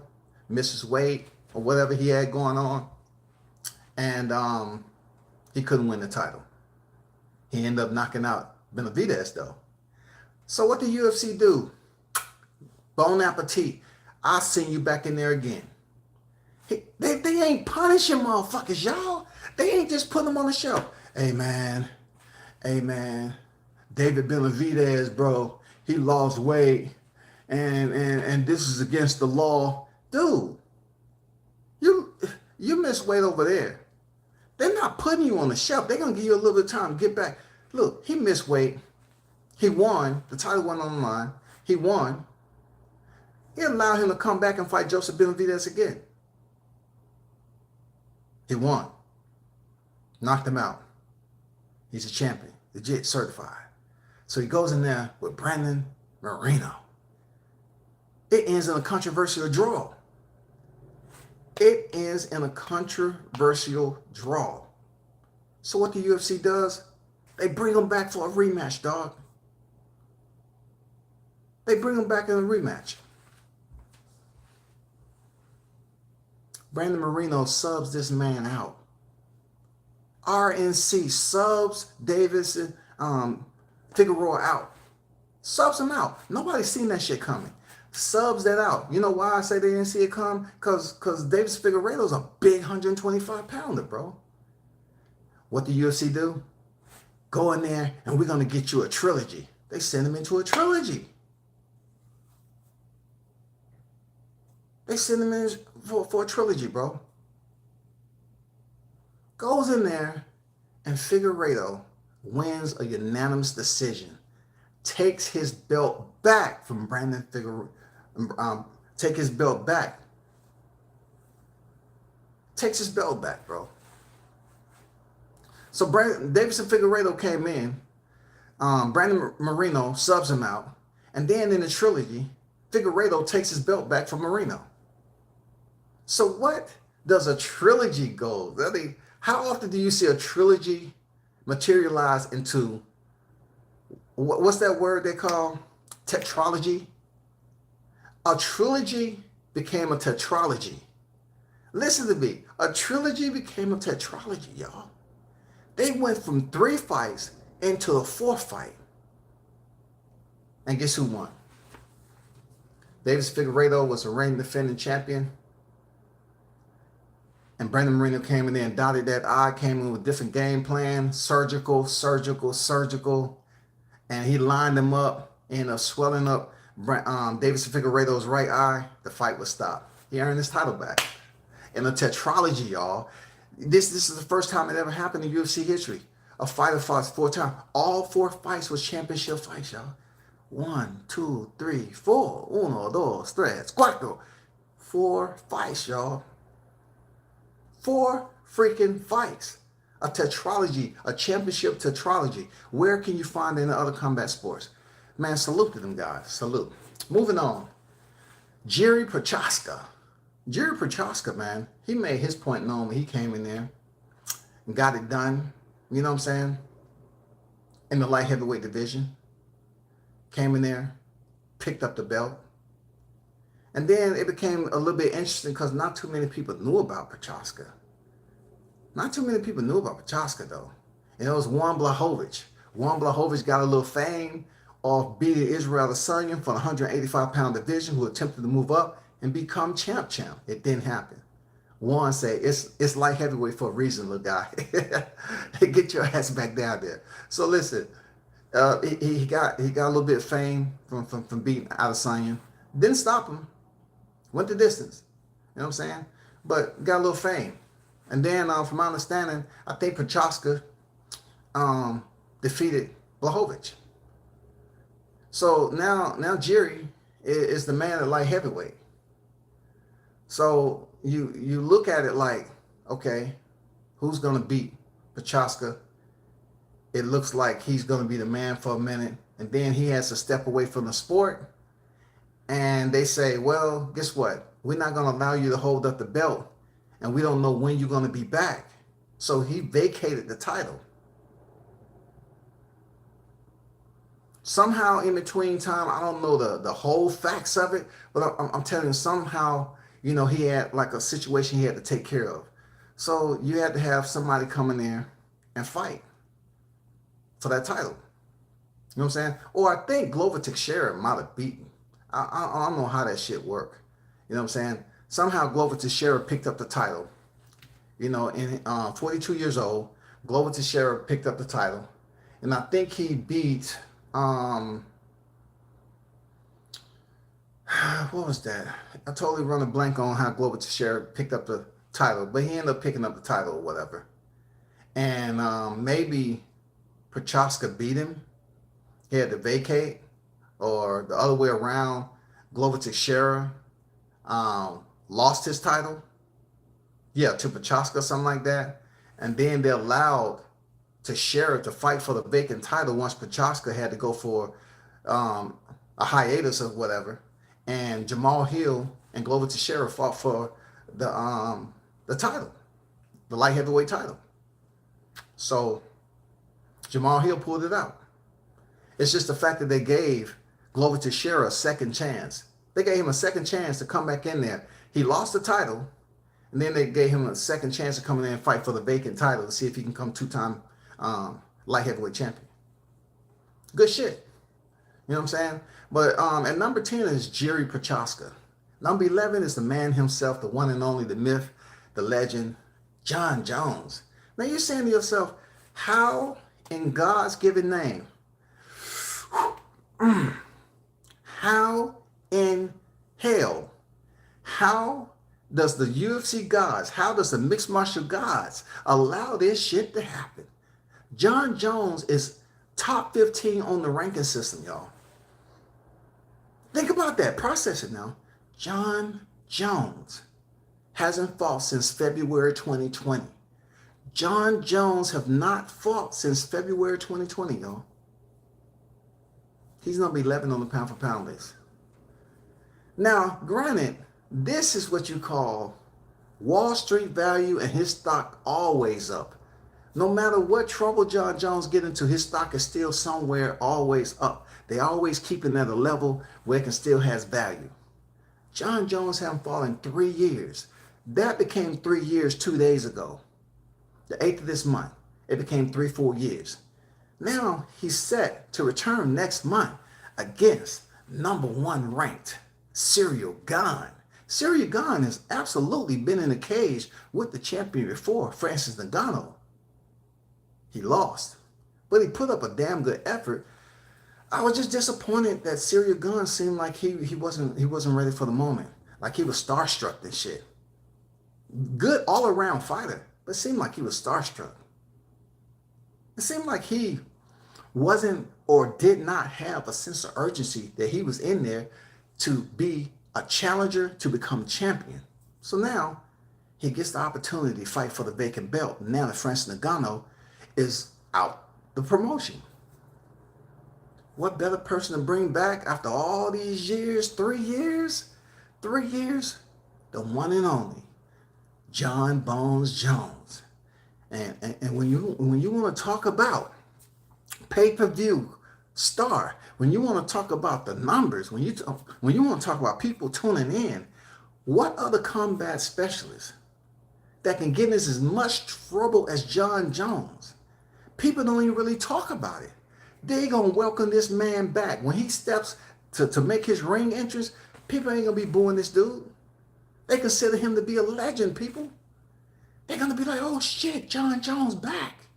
misses weight or whatever he had going on, and he couldn't win the title. He ended up knocking out Benavidez though. So what the UFC do? Bon appetit. I'll send you back in there again. They ain't punishing motherfuckers, y'all. They ain't just putting them on the shelf. Hey man, David Benavidez, bro, he lost weight, and this is against the law. Dude, you miss weight over there. They're not putting you on the shelf. They're gonna give you a little bit of time to get back. Look, he missed weight. He won. The title went on the line. He won. He allowed him to come back and fight Joseph Benavidez again. He won. Knocked him out. He's a champion. Legit certified. So he goes in there with Brandon Moreno. It ends in a controversial draw. It ends in a controversial draw. So what the UFC does, they bring him back for a rematch, dog. They bring him back in a rematch. Brandon Moreno subs this man out. RNC subs Deiveson Figueroa out. Subs him out. Nobody's seen that shit coming. Subs that out. You know why I say they didn't see it come? Because Deiveson Figueiredo's a big 125 pounder, bro. What the UFC do? Go in there and we're going to get you a trilogy. They send him into a trilogy. They send him in for a trilogy, bro. Goes in there and Figueiredo wins a unanimous decision. Takes his belt back from Brandon Figueiredo. Take his belt back. Takes his belt back, bro. So Deiveson Figueiredo came in. Brandon Moreno subs him out. And then in the trilogy, Figueiredo takes his belt back from Moreno. So what does a trilogy go? I mean, how often do you see a trilogy materialize into, what's that word they call? Tetralogy? A trilogy became a tetralogy. Listen to me. A trilogy became a tetralogy, y'all. They went from 3 fights into a 4th fight. And guess who won? Deiveson Figueiredo was a reigning defending champion. And Brandon Moreno came in there and dotted that I, came in with a different game plan, surgical. And he lined them up, ended up swelling up Deiveson Figueiredo's right eye. The fight was stopped. He earned his title back. In a tetralogy, y'all. This is the first time it ever happened in UFC history. A fighter fought 4 times. All 4 fights was championship fights, y'all. 1, 2, 3, 4. Uno, dos, tres, cuatro. 4 fights, y'all. 4 freaking fights. A tetralogy, a championship tetralogy. Where can you find it in other combat sports? Man, salute to them guys. Salute. Moving on. Jerry Prochaska. Jerry Prochaska, man, he made his point known when he came in there and got it done. You know what I'm saying? In the light heavyweight division. Came in there, picked up the belt. And then it became a little bit interesting because not too many people knew about Prochaska. Not too many people knew about Prochaska, though. And it was Juan Blachowicz. Juan Blachowicz got a little fame off beating Israel Adesanya for the 185-pound division, who attempted to move up and become champ. It didn't happen. Juan said, it's light heavyweight for a reason, little guy. Get your ass back down there. So listen, he got a little bit of fame from beating Adesanya. Didn't stop him. Went the distance. You know what I'm saying? But got a little fame. And then, from my understanding, I think Prochaska defeated Blachowicz. So now Jerry is the man at light heavyweight. So you look at it like, okay, who's going to beat Prochaska? It looks like he's going to be the man for a minute. And then he has to step away from the sport. And they say, well, guess what? We're not going to allow you to hold up the belt. And we don't know when you're going to be back. So he vacated the title. Somehow in between time, I don't know the whole facts of it, but I'm telling you, somehow, you know, he had like a situation he had to take care of. So you had to have somebody come in there and fight for that title. You know what I'm saying? Or I think Glover Teixeira might have beaten. I don't know how that shit worked. You know what I'm saying? Somehow Glover Teixeira picked up the title. You know, in 42 years old, Glover Teixeira picked up the title. And I think he beat, what was that? I totally run a blank on how Glover Teixeira picked up the title, but he ended up picking up the title or whatever. And maybe Prochaska beat him. He had to vacate, or the other way around, Glover Teixeira lost his title. Yeah, to Prochaska, something like that. And then they allowed Teixeira to fight for the vacant title once Prochaska had to go for a hiatus or whatever. And Jamal Hill and Glover Teixeira fought for the title, the light heavyweight title. So Jamal Hill pulled it out. It's just the fact that they gave Glover Teixeira a second chance. They gave him a second chance to come back in there. He lost the title, and then they gave him a second chance to come in there and fight for the vacant title to see if he can come 2-time light heavyweight champion. Good shit. You know what I'm saying? But at number 10 is Jerry Prochaska. Number 11 is the man himself, the one and only, the myth, the legend, Jon Jones. Now you're saying to yourself, how in God's given name, how in hell, how does the UFC gods, how does the mixed martial gods allow this shit to happen? Jon Jones is top 15 on the ranking system, y'all. Think about that. Process it now. Jon Jones hasn't fought since February 2020. Jon Jones have not fought since February 2020, y'all. He's number 11 on the pound for pound list. Now, granted, this is what you call Wall Street value, and his stock always up. No matter what trouble Jon Jones get into, his stock is still somewhere always up. They always keep it at a level where it can still has value. Jon Jones hasn't fought in 3 years. That became 3 years 2 days ago. The 8th of this month. It became 3 full years. Now he's set to return next month against number 1 ranked Ciryl Gane. Ciryl Gane has absolutely been in a cage with the champion before, Francis Ngannou. He lost, but he put up a damn good effort. I was just disappointed that Ciryl Gane seemed like he wasn't ready for the moment. Like he was starstruck and shit. Good all-around fighter. but it seemed like he was starstruck. It seemed like he wasn't or did not have a sense of urgency that he was in there to be a challenger to become champion. So now he gets the opportunity to fight for the vacant belt. Now that Francis Ngannou is out the promotion. What better person to bring back after all these years? 3 years? 3 years? The one and only John Bones Jones. And when you want to talk about pay-per-view star, when you want to talk about the numbers, when you want to talk about people tuning in, what other combat specialist that can get in as much trouble as John Jones? People don't even really talk about it. They're going to welcome this man back. When he steps to make his ring entrance, people ain't going to be booing this dude. They consider him to be a legend, people. They're going to be like, oh shit, John Jones back.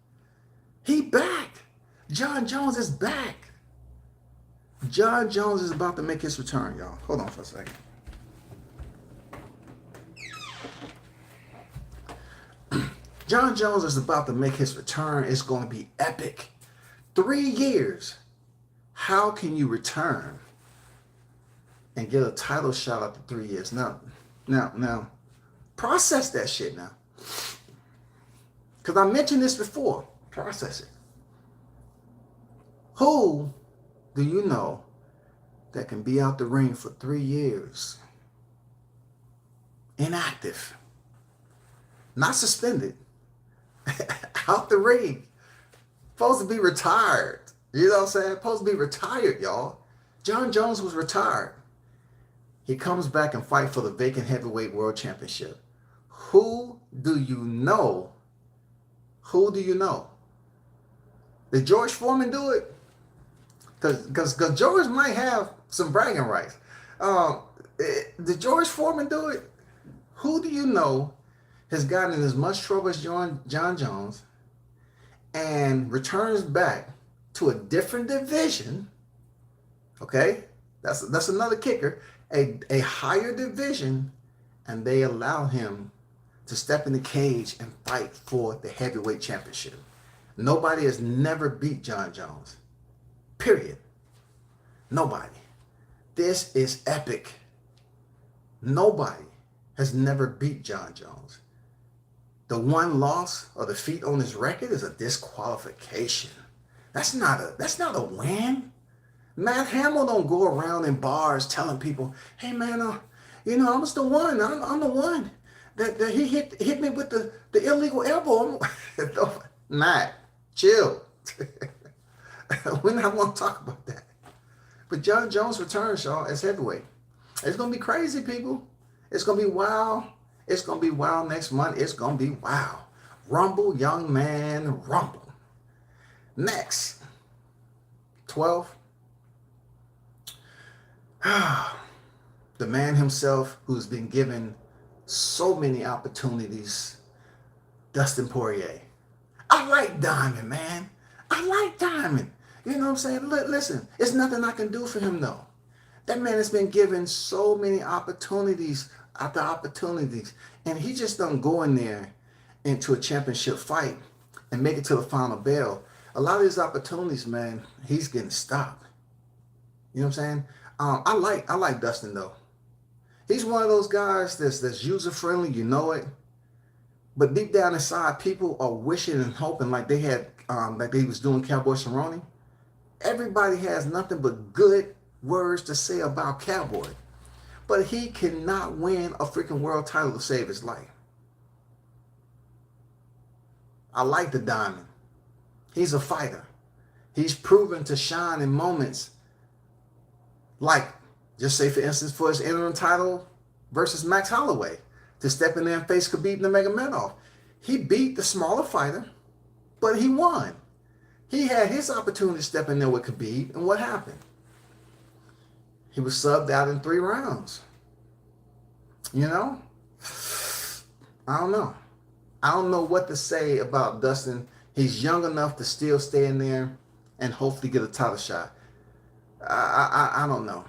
He back. John Jones is back. John Jones is about to make his return, y'all. Hold on for a second. John Jones is about to make his return. It's going to be epic. 3 years. How can you return and get a title shot after 3 years? Now, process that shit now. Because I mentioned this before. Process it. Who do you know that can be out the ring for 3 years? Inactive. Not suspended. Out the ring. Supposed to be retired. You know what I'm saying? Supposed to be retired, y'all. John Jones was retired. He comes back and fight for the vacant heavyweight world championship. Who do you know? Who do you know? Did George Foreman do it? Because George might have some bragging rights. Did George Foreman do it? Who do you know has gotten in as much trouble as John Jones and returns back to a different division? Okay, that's another kicker. A higher division, and they allow him to step in the cage and fight for the heavyweight championship. Nobody has never beat John Jones. Period. Nobody. This is epic. Nobody has never beat John Jones. The one loss or defeat on his record is a disqualification. That's not a win. Matt Hamill don't go around in bars telling people, hey man, I was the one. I'm the one that he hit me with the illegal elbow. Matt, chill. We're not going to talk about that. But John Jones returns, y'all, as heavyweight. It's going to be crazy, people. It's going to be wild. It's going to be wild next month. It's going to be wild. Rumble, young man, rumble. Next, 12. The man himself who's been given so many opportunities, Dustin Poirier. I like Diamond, man. I like Diamond. You know what I'm saying? Listen, it's nothing I can do for him, though. That man has been given so many opportunities after opportunities, and he just don't go in there into a championship fight and make it to the final bell. A lot of these opportunities, man, he's getting stopped. You know what I'm saying? I like Dustin, though. He's one of those guys that's user friendly, you know it. But deep down inside, people are wishing and hoping like they had, like they was doing Cowboy Cerrone. Everybody has nothing but good words to say about Cowboy. But he cannot win a freaking world title to save his life. I like the Diamond. He's a fighter. He's proven to shine in moments like, just say for instance, for his interim title versus Max Holloway, to step in there and face Khabib Nurmagomedov. He beat the smaller fighter, but he won. He had his opportunity to step in there with Khabib, and what happened? He was subbed out in 3 rounds. You know? I don't know. I don't know what to say about Dustin. He's young enough to still stay in there and hopefully get a title shot. I don't know.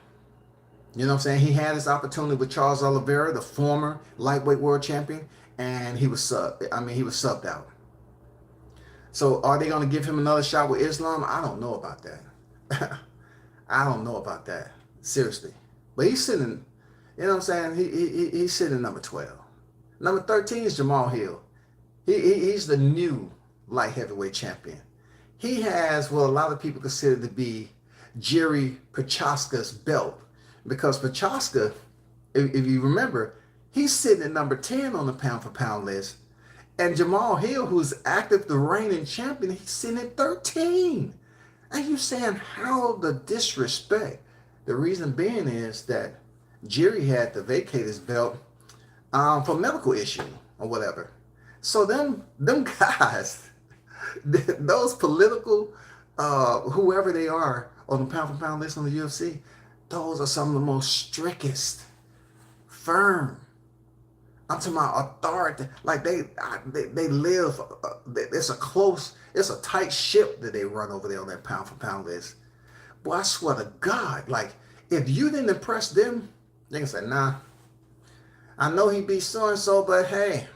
You know what I'm saying? He had his opportunity with Charles Oliveira, the former lightweight world champion, and he was subbed out. So are they going to give him another shot with Islam? I don't know about that. I don't know about that. Seriously. But he's sitting, you know what I'm saying? He's sitting number 12. Number 13 is Jamal Hill. He's the new light heavyweight champion. He has what a lot of people consider to be Jerry Prochazka's belt. Because Prochazka, if you remember, he's sitting at number 10 on the pound for pound list. And Jamal Hill, who's active, the reigning champion, he's sitting at 13. And you saying, how the disrespect? The reason being is that Jerry had to vacate his belt for medical issue or whatever. So them guys, those political, whoever they are on the pound for pound list on the UFC, those are some of the most strictest, firm. I'm talking about authority. Like they live. It's a tight ship that they run over there on that pound for pound list. Boy, I swear to God, like if you didn't impress them, they can say, nah, I know he beat so and so, but hey,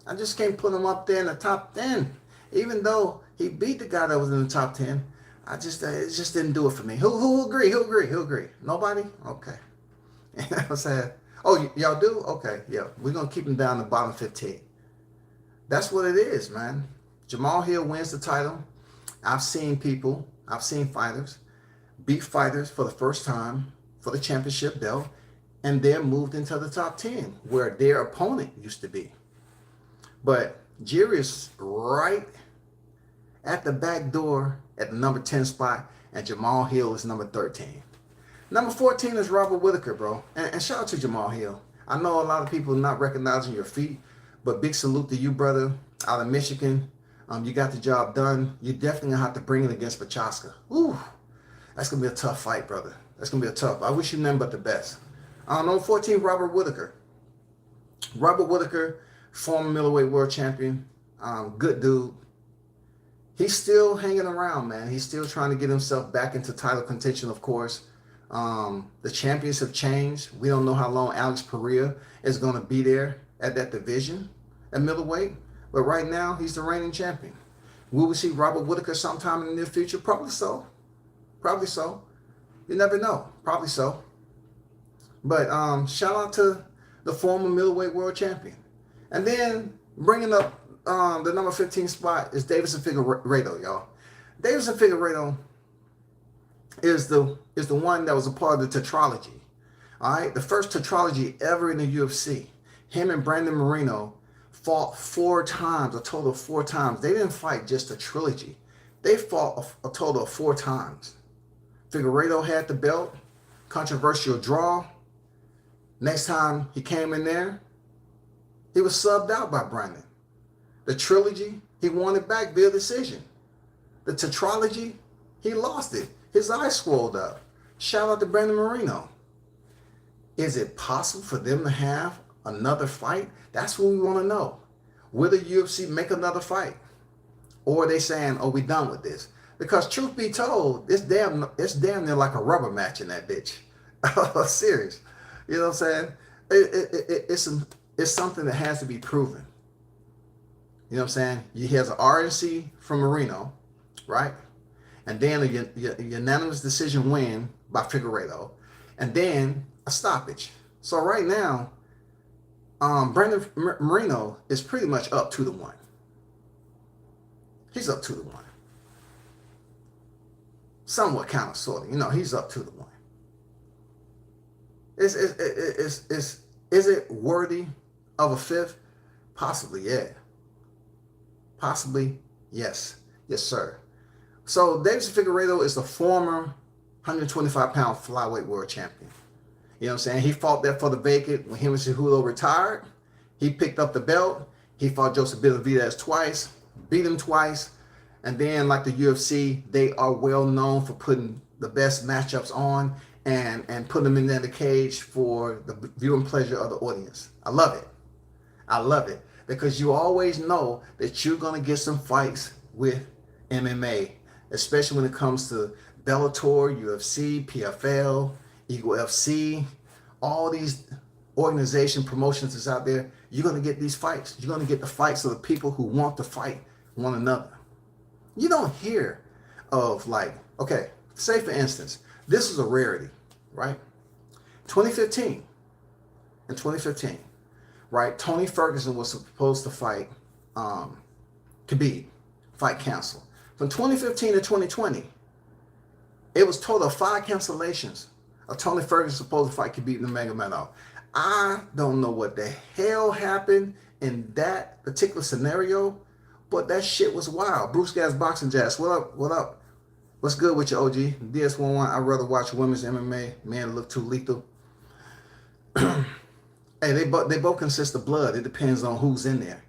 I just can't put him up there in the top 10. Even though he beat the guy that was in the top 10, it just didn't do it for me. Who agree? Who agree? Nobody? Okay. You know what I'm saying? Oh, y'all do? Okay, yeah. We're going to keep him down the bottom 15. That's what it is, man. Jamal Hill wins the title. I've seen fighters beat fighters for the first time for the championship belt, and then moved into the top 10 where their opponent used to be. But Jerry is right at the back door at the number 10 spot, and Jamal Hill is number 13. Number 14 is Robert Whitaker, bro. And shout out to Jamal Hill. I know a lot of people not recognizing your feat, but big salute to you, brother, out of Michigan. You got the job done. You definitely going to have to bring it against Prochazka. Ooh, that's going to be a tough fight, brother. That's going to be a tough. I wish you nothing but the best. Number 14, Robert Whitaker. Robert Whitaker, former middleweight world champion. Good dude. He's still hanging around, man. He's still trying to get himself back into title contention, of course. The champions have changed. We don't know how long Alex Pereira is going to be there at that division at middleweight. But right now, he's the reigning champion. Will we see Robert Whitaker sometime in the near future? Probably so. Probably so. You never know. Probably so. But shout out to the former middleweight world champion. And then bringing up the number 15 spot is Deiveson Figueiredo, y'all. Deiveson Figueiredo is the one that was a part of the tetralogy. All right, the first tetralogy ever in the UFC. Him and Brandon Moreno fought 4 times, a total of 4 times. They didn't fight just a trilogy. They fought a total of 4 times. Figueiredo had the belt, controversial draw. Next time he came in there, he was subbed out by Brandon. The trilogy, he won it back via decision. The tetralogy, he lost it. His eyes swelled up. Shout out to Brandon Moreno. Is it possible for them to have another fight? That's what we want to know. Will the UFC make another fight? Or are they saying, oh, we done with this? Because truth be told, it's damn near like a rubber match in that bitch. Serious. You know what I'm saying? It's something that has to be proven. You know what I'm saying? He has an RNC from Moreno, right? And then a unanimous decision win by Figueiredo. And then a stoppage. So right now, Brandon Moreno is pretty much up 2-1. He's up 2-1. Somewhat kind of sort of. You know, he's up 2-1. Is it worthy of a fifth? Possibly, yeah. Possibly, yes. Yes, sir. So Deiveson Figueiredo is the former 125-pound flyweight world champion. You know what I'm saying? He fought there for the vacant when him and Cejudo retired. He picked up the belt. He fought Joseph Benavidez twice, beat him twice. And then, like the UFC, they are well known for putting the best matchups on and putting them in there in the cage for the viewing pleasure of the audience. I love it. I love it. Because you always know that you're going to get some fights with MMA, especially when it comes to Bellator, UFC, PFL, Eagle FC, all these organization, promotions that's out there, you're going to get these fights. You're going to get the fights of the people who want to fight one another. You don't hear of like, okay, say for instance, this is a rarity, right? 2015, in 2015, right? Tony Ferguson was supposed to fight Khabib, fight canceled. From 2015 to 2020, it was total of 5 cancellations of Tony Ferguson supposed to fight Khabib Nurmagomedov. I don't know what the hell happened in that particular scenario, but that shit was wild. Bruce Gas Boxing Jazz, what up? What up? What's good with you, OG? DS11, I'd rather watch women's MMA. Man, look too lethal. Hey, they both consist of blood. It depends on who's in there.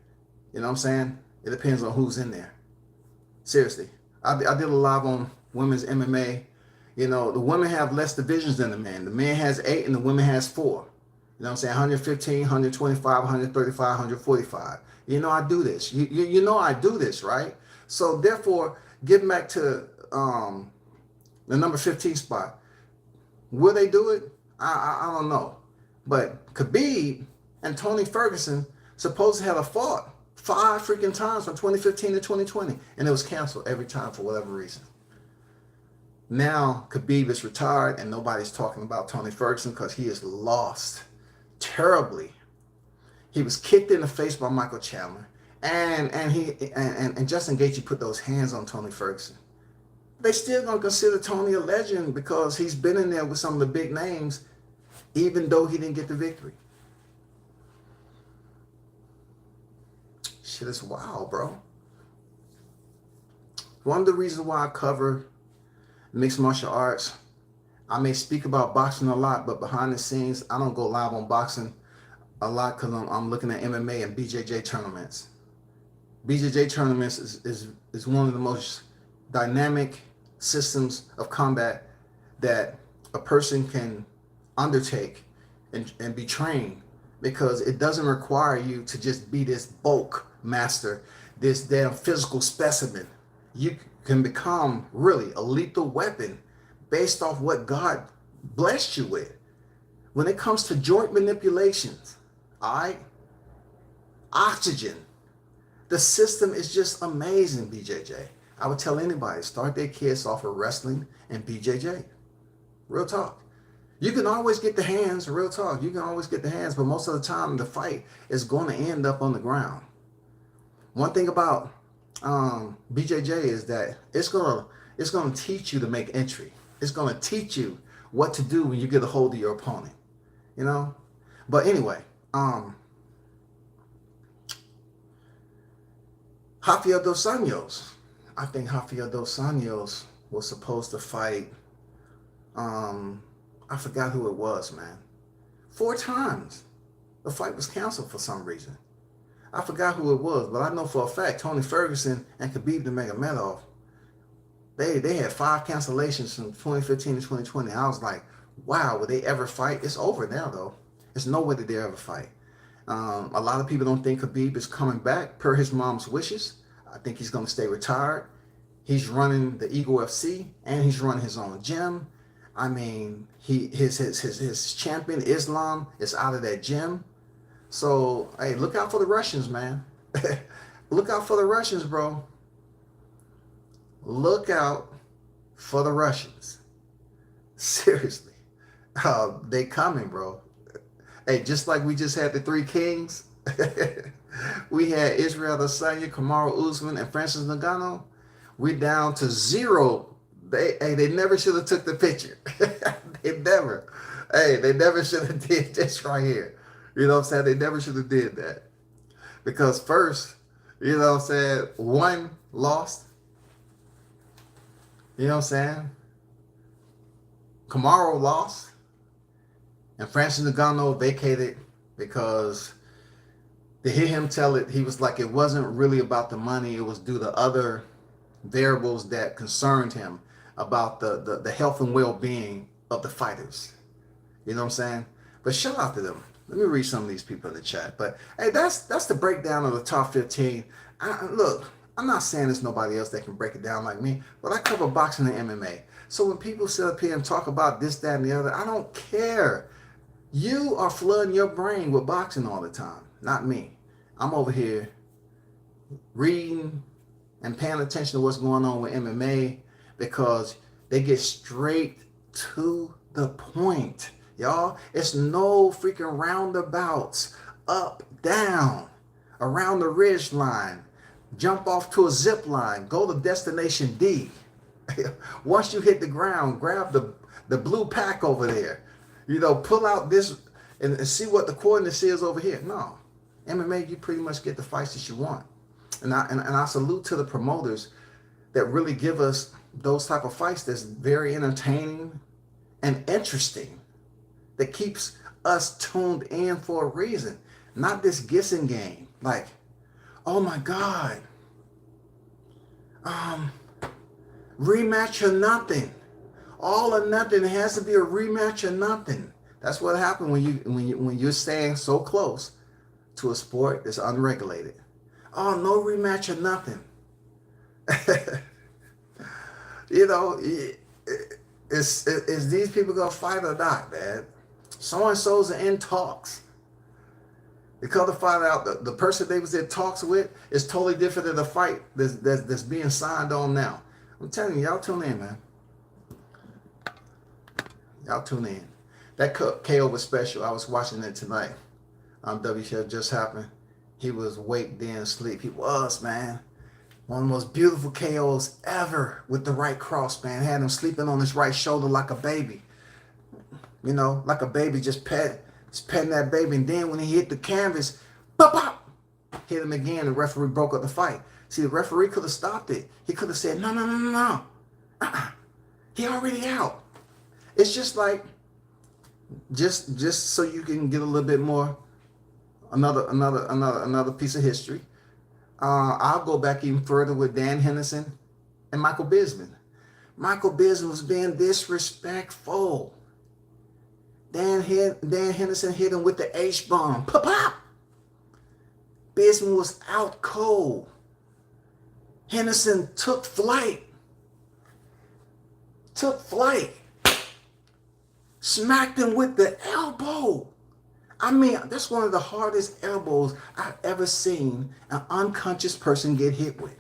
You know what I'm saying? It depends on who's in there. Seriously. I did a live on women's MMA. You know, the women have less divisions than the men. The man has 8 and the women has 4. You know what I'm saying? 115, 125, 135, 145. You know I do this. You know I do this, right? So therefore, getting back to the number 15 spot, will they do it? I don't know. But Khabib and Tony Ferguson supposed to have fought 5 freaking times from 2015 to 2020, and it was canceled every time for whatever reason. Now Khabib is retired, and nobody's talking about Tony Ferguson because he is lost terribly. He was kicked in the face by Michael Chandler, and Justin Gaethje put those hands on Tony Ferguson. They still gonna consider Tony a legend because he's been in there with some of the big names, even though he didn't get the victory. Shit is wild, bro. One of the reasons why I cover mixed martial arts, I may speak about boxing a lot, but behind the scenes, I don't go live on boxing a lot because I'm looking at MMA and BJJ tournaments. BJJ tournaments is one of the most dynamic systems of combat that a person can undertake and be trained, because it doesn't require you to just be this bulk master, this damn physical specimen. You can become really a lethal weapon based off what God blessed you with. When it comes to joint manipulations, all right, oxygen, the system is just amazing, BJJ. I would tell anybody, start their kids off of wrestling and BJJ. Real talk. You can always get the hands, real talk. You can always get the hands, but most of the time the fight is going to end up on the ground. One thing about BJJ is that it's gonna teach you to make entry. It's gonna teach you what to do when you get a hold of your opponent. You know? But anyway, Rafael dos Anjos. I think Rafael dos Anjos was supposed to fight, I forgot who it was, man. 4 times. The fight was canceled for some reason. I forgot who it was, but I know for a fact Tony Ferguson and Khabib Nurmagomedov, they had 5 cancellations from 2015 to 2020. I was like, wow, will they ever fight? It's over now, though. There's no way that they ever fight. A lot of people don't think Khabib is coming back per his mom's wishes. I think he's going to stay retired. He's running the Eagle FC, and he's running his own gym. I mean, his champion Islam is out of that gym. So, hey, look out for the Russians, man. Look out for the Russians, bro. Look out for the Russians. Seriously. They coming, bro. Hey, just like we just had the 3 kings, we had Israel Adesanya, Kamaru Usman, and Francis Ngannou. We're down to 0. They never should have took the picture. They never should have did this right here. You know what I'm saying? They never should have did that. Because first, you know what I'm saying, 1 lost. You know what I'm saying? Kamaru lost. And Francis Ngannou vacated because to hear him tell it, he was like, it wasn't really about the money. It was due to other variables that concerned him about the health and well-being of the fighters. You know what I'm saying? But shout out to them. Let me read some of these people in the chat. But hey, that's the breakdown of the top 15. Look, I'm not saying there's nobody else that can break it down like me, but I cover boxing and MMA. So when people sit up here and talk about this, that, and the other, I don't care. You are flooding your brain with boxing all the time, not me. I'm over here reading and paying attention to what's going on with MMA because they get straight to the point. Y'all, it's no freaking roundabouts, up, down, around the ridge line, jump off to a zip line, go to destination D. Once you hit the ground, grab the blue pack over there. Pull out this and see what the coordinates is over here. No, MMA, you pretty much get the fights that you want. And I salute to the promoters that really give us those type of fights that's very entertaining and interesting, that keeps us tuned in for a reason, not this guessing game. Like, oh my God, rematch or nothing, all or nothing. It has to be a rematch or nothing. That's what happened when you're staying so close to a sport that's unregulated. Oh, no rematch or nothing. Is these people gonna fight or not, man? So and so's in talks. They come to find out the person they was in talks with is totally different than the fight that's being signed on now. I'm telling you, y'all tune in, man. Y'all tune in. That KO was special. I was watching it tonight. WCF just happened. He was awake, then asleep. He was, man. One of the most beautiful KOs ever with the right cross, man. Had him sleeping on his right shoulder like a baby. Like a baby just petting that baby. And then when he hit the canvas, pop, pop, hit him again. The referee broke up the fight. See, the referee could have stopped it. He could have said, no. He already out. It's just like, just so you can get a little bit more, another piece of history. I'll go back even further with Dan Henderson and Michael Bisping. Michael Bisping was being disrespectful. Dan Henderson hit him with the H-bomb. Pop! Bisping was out cold. Henderson took flight. Smacked him with the elbow. I mean, that's one of the hardest elbows I've ever seen an unconscious person get hit with.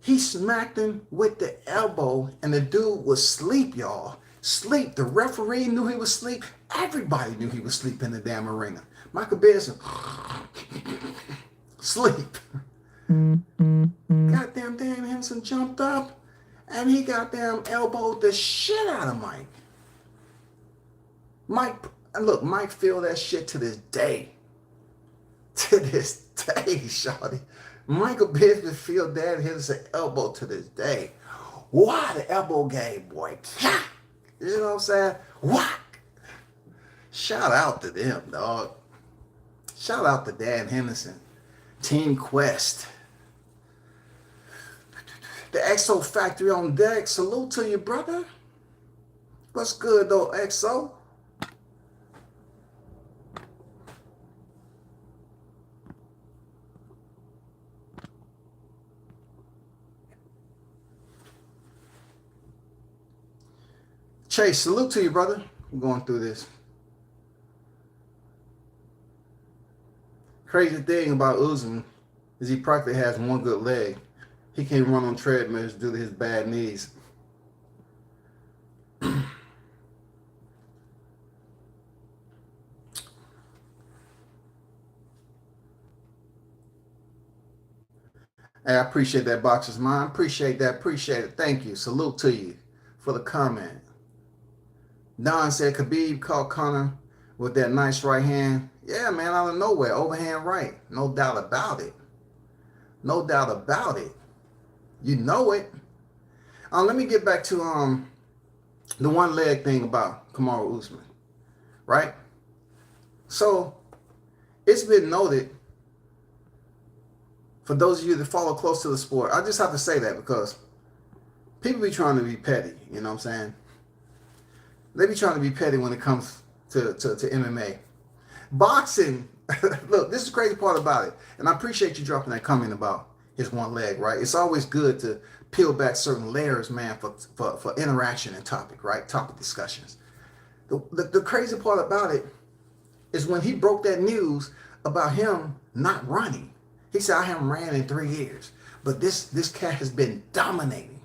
He smacked him with the elbow, and the dude was asleep, y'all. Sleep. The referee knew he was asleep. Everybody knew he was asleep in the damn arena. Michael Bisping, sleep. Goddamn Dan Henderson jumped up, and he goddamn elbowed the shit out of Mike. Mike feel that shit to this day. To this day, shawty. Michael Bisping feel Dan Henderson elbow to this day. Why the elbow game, boy? You know what I'm saying? Whack. Shout out to them, dog. Shout out to Dan Henderson. Team Quest. The Exo Factory on deck. Salute to you, brother. What's good, though, Exo? Chase, salute to you, brother. I'm going through this. Crazy thing about Usman is he practically has one good leg. He can't run on treadmills due to his bad knees. Hey, I appreciate that, Boxer's Mind. Appreciate that. Appreciate it. Thank you. Salute to you for the comment. Don said Khabib caught Conor with that nice right hand. Yeah, man, out of nowhere. Overhand right. No doubt about it. No doubt about it. You know it. Let me get back to the one leg thing about Kamaru Usman. Right? So, it's been noted, for those of you that follow close to the sport, I just have to say that because people be trying to be petty, you know what I'm saying? They be trying to be petty when it comes to MMA. Boxing, look, this is the crazy part about it. And I appreciate you dropping that comment about his one leg, right? It's always good to peel back certain layers, man, for interaction and topic, right? Topic discussions. The crazy part about it is when he broke that news about him not running. He said, I haven't ran in 3 years. But this cat has been dominating.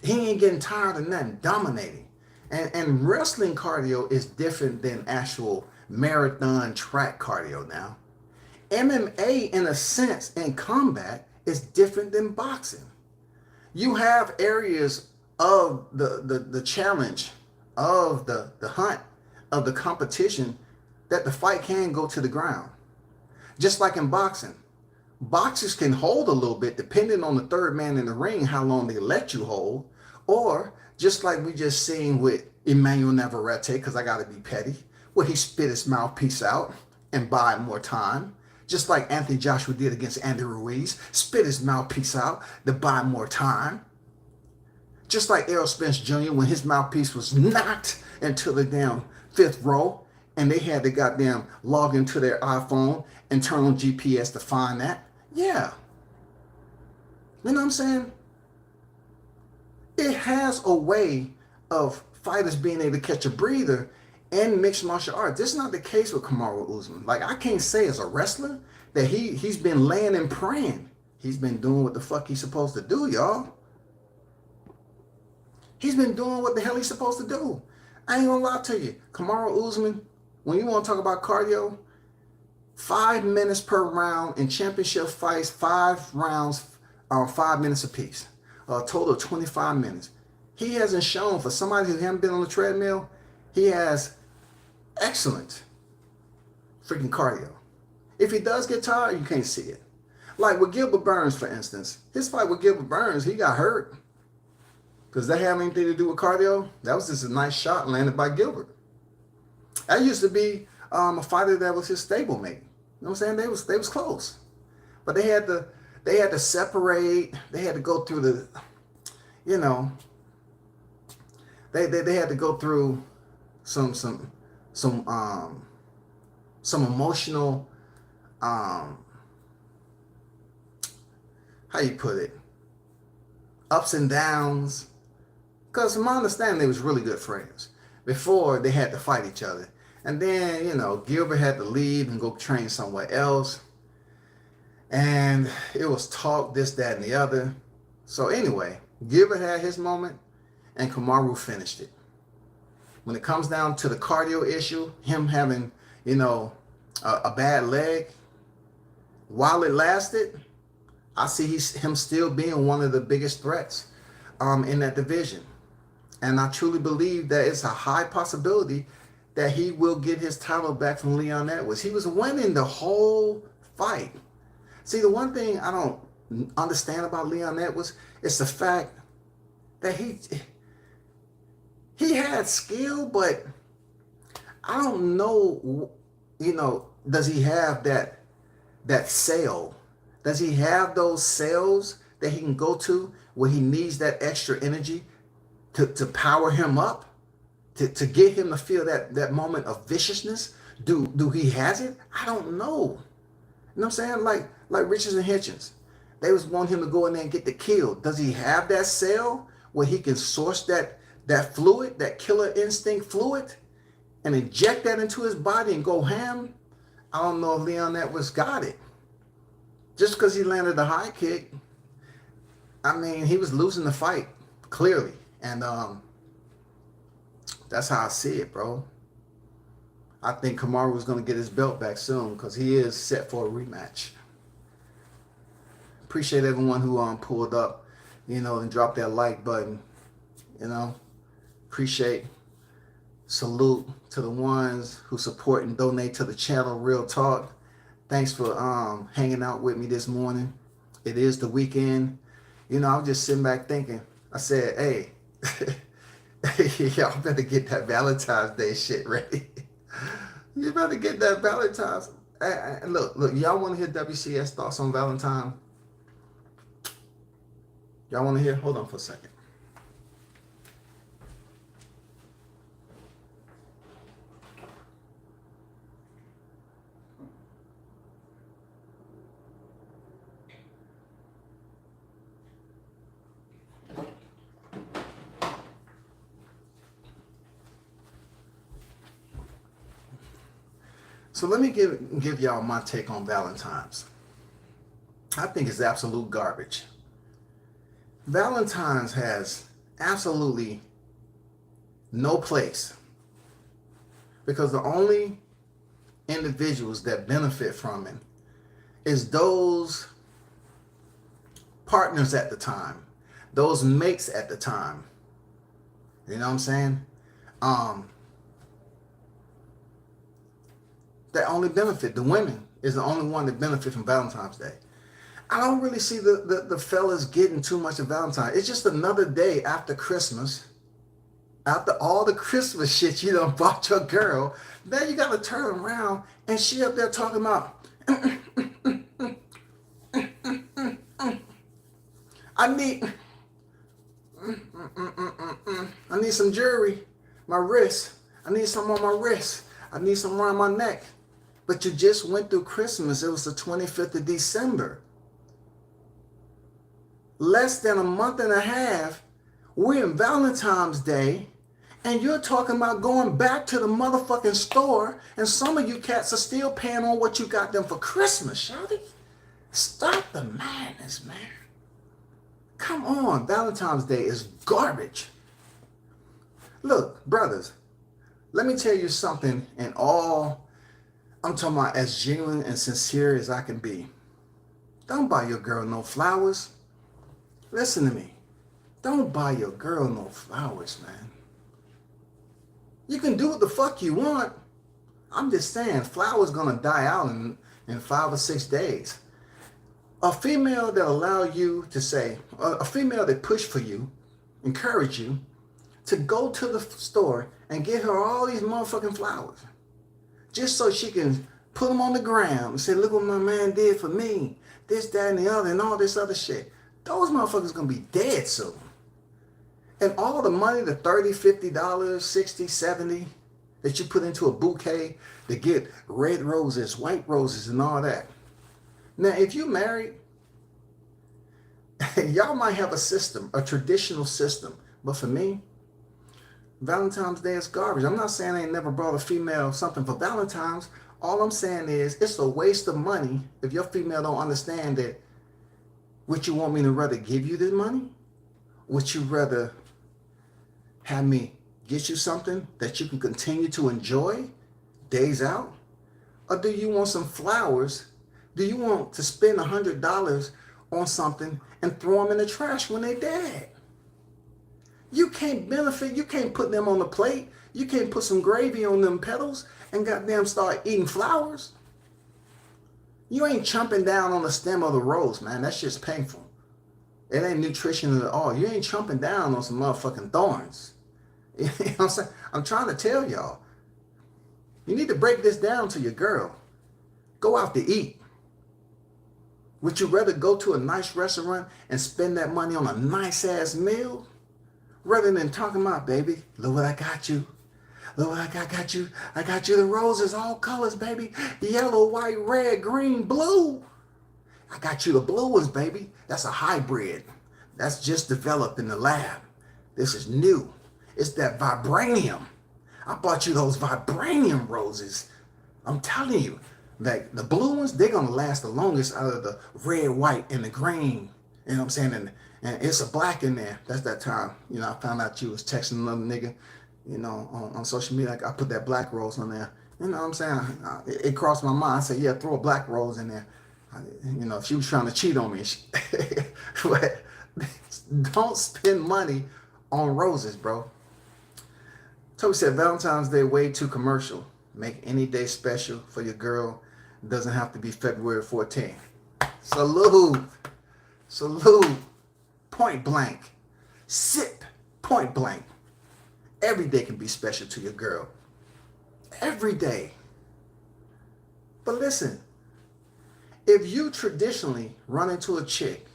He ain't getting tired of nothing, dominating. And wrestling cardio is different than actual marathon track cardio now. MMA, in a sense, in combat, is different than boxing. You have areas of the challenge, of the hunt, of the competition, that the fight can go to the ground. Just like in boxing. Boxers can hold a little bit depending on the third man in the ring, how long they let you hold. Or just like we just seen with Emmanuel Navarrete, because I got to be petty, where he spit his mouthpiece out and bide more time. Just like Anthony Joshua did against Andy Ruiz, spit his mouthpiece out to buy more time. Just like Errol Spence Jr. when his mouthpiece was knocked into the damn 5th row and they had to goddamn log into their iPhone and turn on GPS to find that. Yeah. You know what I'm saying? It has a way of fighters being able to catch a breather in mixed martial arts. This is not the case with Kamaru Usman. Like, I can't say as a wrestler that he's been laying and praying. He's been doing what the fuck he's supposed to do, y'all. He's been doing what the hell he's supposed to do. I ain't gonna lie to you. Kamaru Usman, when you want to talk about cardio, 5 minutes per round in championship fights, 5 rounds, 5 minutes apiece. A total of 25 minutes. He hasn't shown, for somebody who hasn't been on the treadmill, he has excellent freaking cardio. If he does get tired, you can't see it. Like with Gilbert Burns, for instance. His fight with Gilbert Burns, he got hurt. Does that have anything to do with cardio? That was just a nice shot landed by Gilbert. That used to be a fighter that was his stablemate. You know what I'm saying? They was close. But they had to separate. They had to go through the, you know, they had to go through some emotional, how you put it, ups and downs. Because from my understanding, they was really good friends before they had to fight each other. And then, you know, Gilbert had to leave and go train somewhere else. And it was talk, this, that, and the other. So anyway, Gilbert had his moment and Kamaru finished it. When it comes down to the cardio issue, him having, you know, a bad leg, while it lasted, I see him still being one of the biggest threats in that division. And I truly believe that it's a high possibility that he will get his title back from Leon Edwards. He was winning the whole fight. See, the one thing I don't understand about Leon Edwards is the fact that he had skill, but I don't know, you know, does he have that cell? Does he have those cells that he can go to where he needs that extra energy to power him up, to get him to feel that moment of viciousness? Do he has it? I don't know. You know what I'm saying? Like Richards and Hitchens. They was wanting him to go in there and get the kill. Does he have that cell where he can source that fluid, that killer instinct fluid, and inject that into his body and go ham? I don't know if Leon Edwards got it. Just because he landed a high kick, I mean, he was losing the fight, clearly. And that's how I see it, bro. I think Kamaru was going to get his belt back soon because he is set for a rematch. Appreciate everyone who pulled up, you know, and dropped that like button. You know, appreciate, salute to the ones who support and donate to the channel, Real Talk. Thanks for hanging out with me this morning. It is the weekend. You know, I was just sitting back thinking. I said, hey, y'all better get that Valentine's Day shit ready. You better get that Valentine's. Look, y'all want to hear WCS thoughts on Valentine? Y'all want to hear? Hold on for a second. So let me give y'all my take on Valentine's. I think it's absolute garbage. Valentine's has absolutely no place because the only individuals that benefit from it is those partners at the time, those mates at the time. You know what I'm saying? That only benefit, the women is the only one that benefit from Valentine's Day. I don't really see the fellas getting too much of Valentine's. It's just another day after Christmas. After all the Christmas shit you done bought your girl, then you gotta turn around and she up there talking about, I need some jewelry, my wrist. I need some on my wrist. I need some around my neck. But you just went through Christmas. It was the 25th of December. Less than a month and a half, we're in Valentine's Day, and you're talking about going back to the motherfucking store, and some of you cats are still paying on what you got them for Christmas, shawty. Stop the madness, man. Come on, Valentine's Day is garbage. Look, brothers, let me tell you something I'm talking about as genuine and sincere as I can be. Don't buy your girl no flowers. Listen to me. Don't buy your girl no flowers, man. You can do what the fuck you want. I'm just saying, flowers gonna die out in 5 or 6 days. A female that allow you to say, a female that push for you, encourage you to go to the store and get her all these motherfucking flowers. Just so she can put them on the gram and say, look what my man did for me. This, that, and the other, and all this other shit. Those motherfuckers gonna be dead soon. And all the money, the $30, $50, $60, $70 that you put into a bouquet to get red roses, white roses, and all that. Now, if you're married, y'all might have a system, a traditional system. But for me, Valentine's Day is garbage. I'm not saying I ain't never brought a female something for Valentine's. All I'm saying is it's a waste of money if your female don't understand that. Would you want me to rather give you the money? Would you rather have me get you something that you can continue to enjoy days out? Or do you want some flowers? Do you want to spend $100 on something and throw them in the trash when they're dead? You can't benefit. You can't put them on the plate. You can't put some gravy on them petals and goddamn start eating flowers. You ain't chomping down on the stem of the rose, man. That shit's painful. It ain't nutrition at all. You ain't chomping down on some motherfucking thorns. You know what I'm saying? I'm trying to tell y'all. You need to break this down to your girl. Go out to eat. Would you rather go to a nice restaurant and spend that money on a nice ass meal? Rather than talking about, baby, look what I got you. Look what I got you. I got you the roses, all colors, baby. Yellow, white, red, green, blue. I got you the blue ones, baby. That's a hybrid. That's just developed in the lab. This is new. It's that vibranium. I bought you those vibranium roses. I'm telling you, like the blue ones, they're gonna last the longest out of the red, white, and the green. You know what I'm saying? And it's a black in there. That's that time. You know, I found out you was texting another nigga, you know, on social media. I put that black rose on there. You know what I'm saying? It crossed my mind. I said, yeah, throw a black rose in there. You know, she was trying to cheat on me. But don't spend money on roses, bro. Toby said Valentine's Day way too commercial. Make any day special for your girl. It doesn't have to be February 14th. Salute. Salute. Point blank. Sip. Point blank. Every day can be special to your girl. Every day. But listen, if you traditionally run into a chick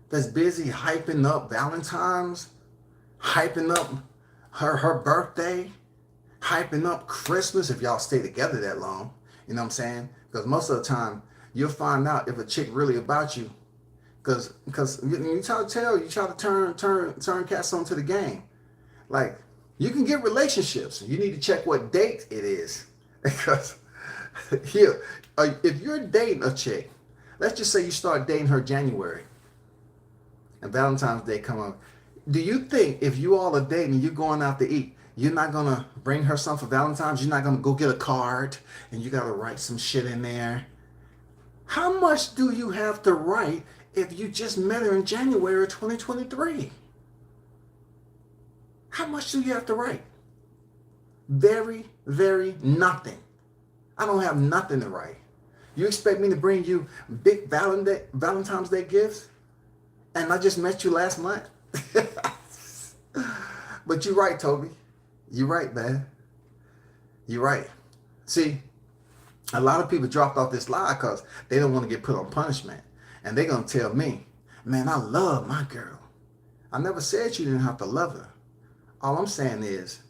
that's busy hyping up Valentine's, hyping up her birthday, hyping up Christmas, if y'all stay together that long, you know what I'm saying? Because most of the time, you'll find out if a chick really about you. Because you try to turn cats onto the game. Like, you can get relationships. You need to check what date it is. Because Here, if you're dating a chick, let's just say you start dating her January, and Valentine's Day come up. Do you think if you all are dating and you're going out to eat, you're not gonna bring her something for Valentine's? You're not gonna go get a card and you gotta write some shit in there? How much do you have to write if you just met her in January 2023? How much do you have to write? Very, very nothing. I don't have nothing to write. You expect me to bring you big Valentine's Day gifts? And I just met you last month? But you're right, Toby. You're right, man. You're right. See, a lot of people dropped off this lie because they don't want to get put on punishment. And they're going to tell me, man, I love my girl. I never said you didn't have to love her. All I'm saying is,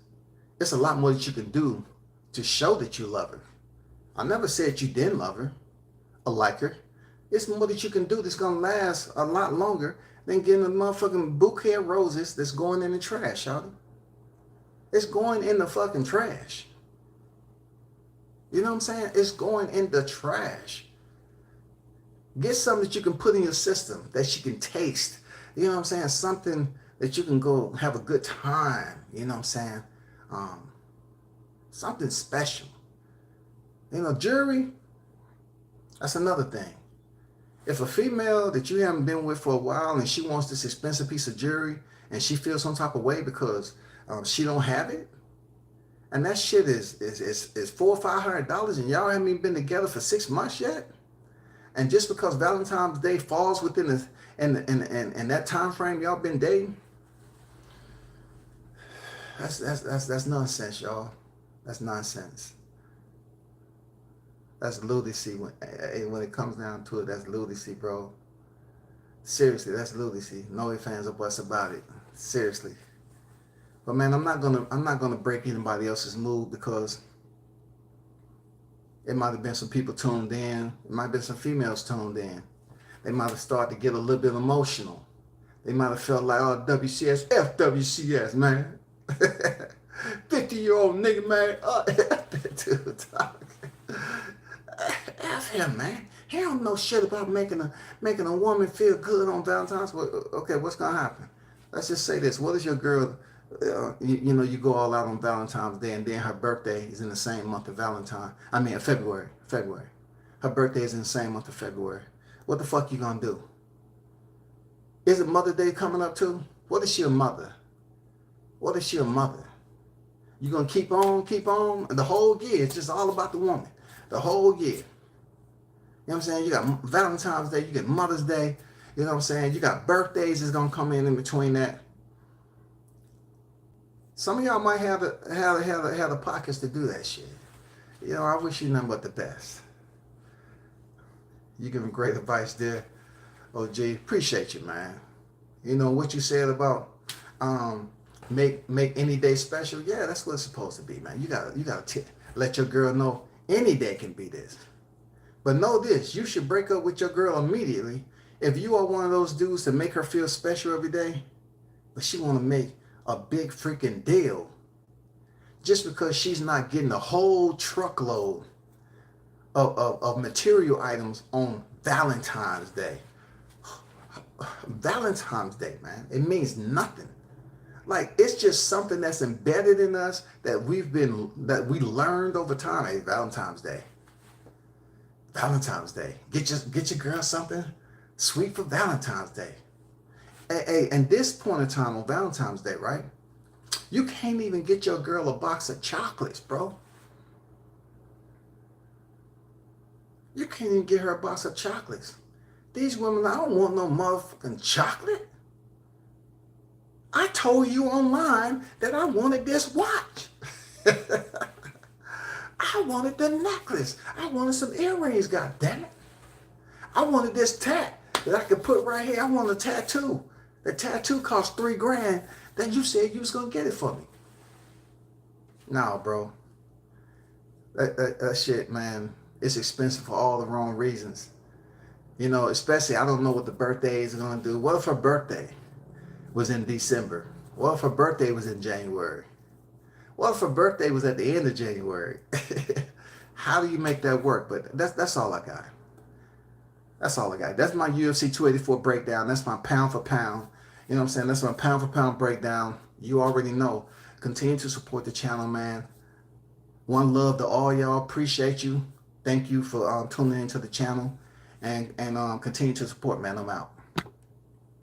it's a lot more that you can do to show that you love her. I never said you didn't love her or like her. It's more that you can do that's going to last a lot longer than getting a motherfucking bouquet of roses that's going in the trash, y'all. It's going in the fucking trash. You know what I'm saying? It's going in the trash. Get something that you can put in your system, that you can taste. You know what I'm saying? Something that you can go have a good time. You know what I'm saying? Something special. You know, jewelry, that's another thing. If a female that you haven't been with for a while and she wants this expensive piece of jewelry and she feels some type of way because she don't have it, and that shit is $400 or $500 and y'all haven't even been together for 6 months yet, and just because Valentine's Day falls within the in that time frame y'all been dating, that's nonsense, y'all. That's nonsense. That's lunacy. When it comes down to it, that's lunacy, bro. Seriously, that's lunacy. No ifs, ands, or buts about it. Seriously. But man, I'm not gonna break anybody else's mood because it might have been some people tuned in. It might have been some females tuned in. They might have started to get a little bit emotional. They might have felt like, oh, WCS, F WCS, man. 50-year-old nigga, man. Oh, dude, F him, man. He don't know shit about making a woman feel good on Valentine's. Okay, what's gonna happen? Let's just say this. What is your girl? You know, you go all out on Valentine's Day, and then her birthday is in the same month of February. Her birthday is in the same month of February. What the fuck you gonna do? Is it Mother's Day coming up too? What is she a mother? What is she a mother? You gonna keep on the whole year? It's just all about the woman. The whole year. You know what I'm saying? You got Valentine's Day, you get Mother's Day, you know what I'm saying? You got birthdays that's gonna come in between that. Some of y'all might have the pockets to do that shit. You know, I wish you nothing but the best. You giving great advice there, OG. Appreciate you, man. You know what you said about make any day special. Yeah, that's what it's supposed to be, man. You gotta let your girl know any day can be this. But know this, you should break up with your girl immediately if you are one of those dudes to make her feel special every day, but she want to make a big freaking deal just because she's not getting a whole truckload of material items on Valentine's Day. Valentine's Day, man, it means nothing. Like, it's just something that's embedded in us that we learned over time. Hey, Valentine's Day. Valentine's Day. Get your girl something sweet for Valentine's Day. Hey, and this point in time on Valentine's Day, right? You can't even get your girl a box of chocolates, bro. You can't even get her a box of chocolates. These women, I don't want no motherfucking chocolate. I told you online that I wanted this watch. I wanted the necklace. I wanted some earrings, goddammit. I wanted this tat that I could put right here. I want a tattoo. The tattoo cost $3,000. Then you said you was gonna get it for me. Nah, bro. That shit, man, it's expensive for all the wrong reasons. You know, especially, I don't know what the birthday is gonna do. What if her birthday was in December? What if her birthday was in January? What if her birthday was at the end of January? How do you make that work? But that's all I got. That's all I got. That's my UFC 284 breakdown. That's my pound for pound. You know what I'm saying? That's my pound for pound breakdown. You already know. Continue to support the channel, man. One love to all y'all. Appreciate you. Thank you for tuning into the channel, and continue to support, man. I'm out.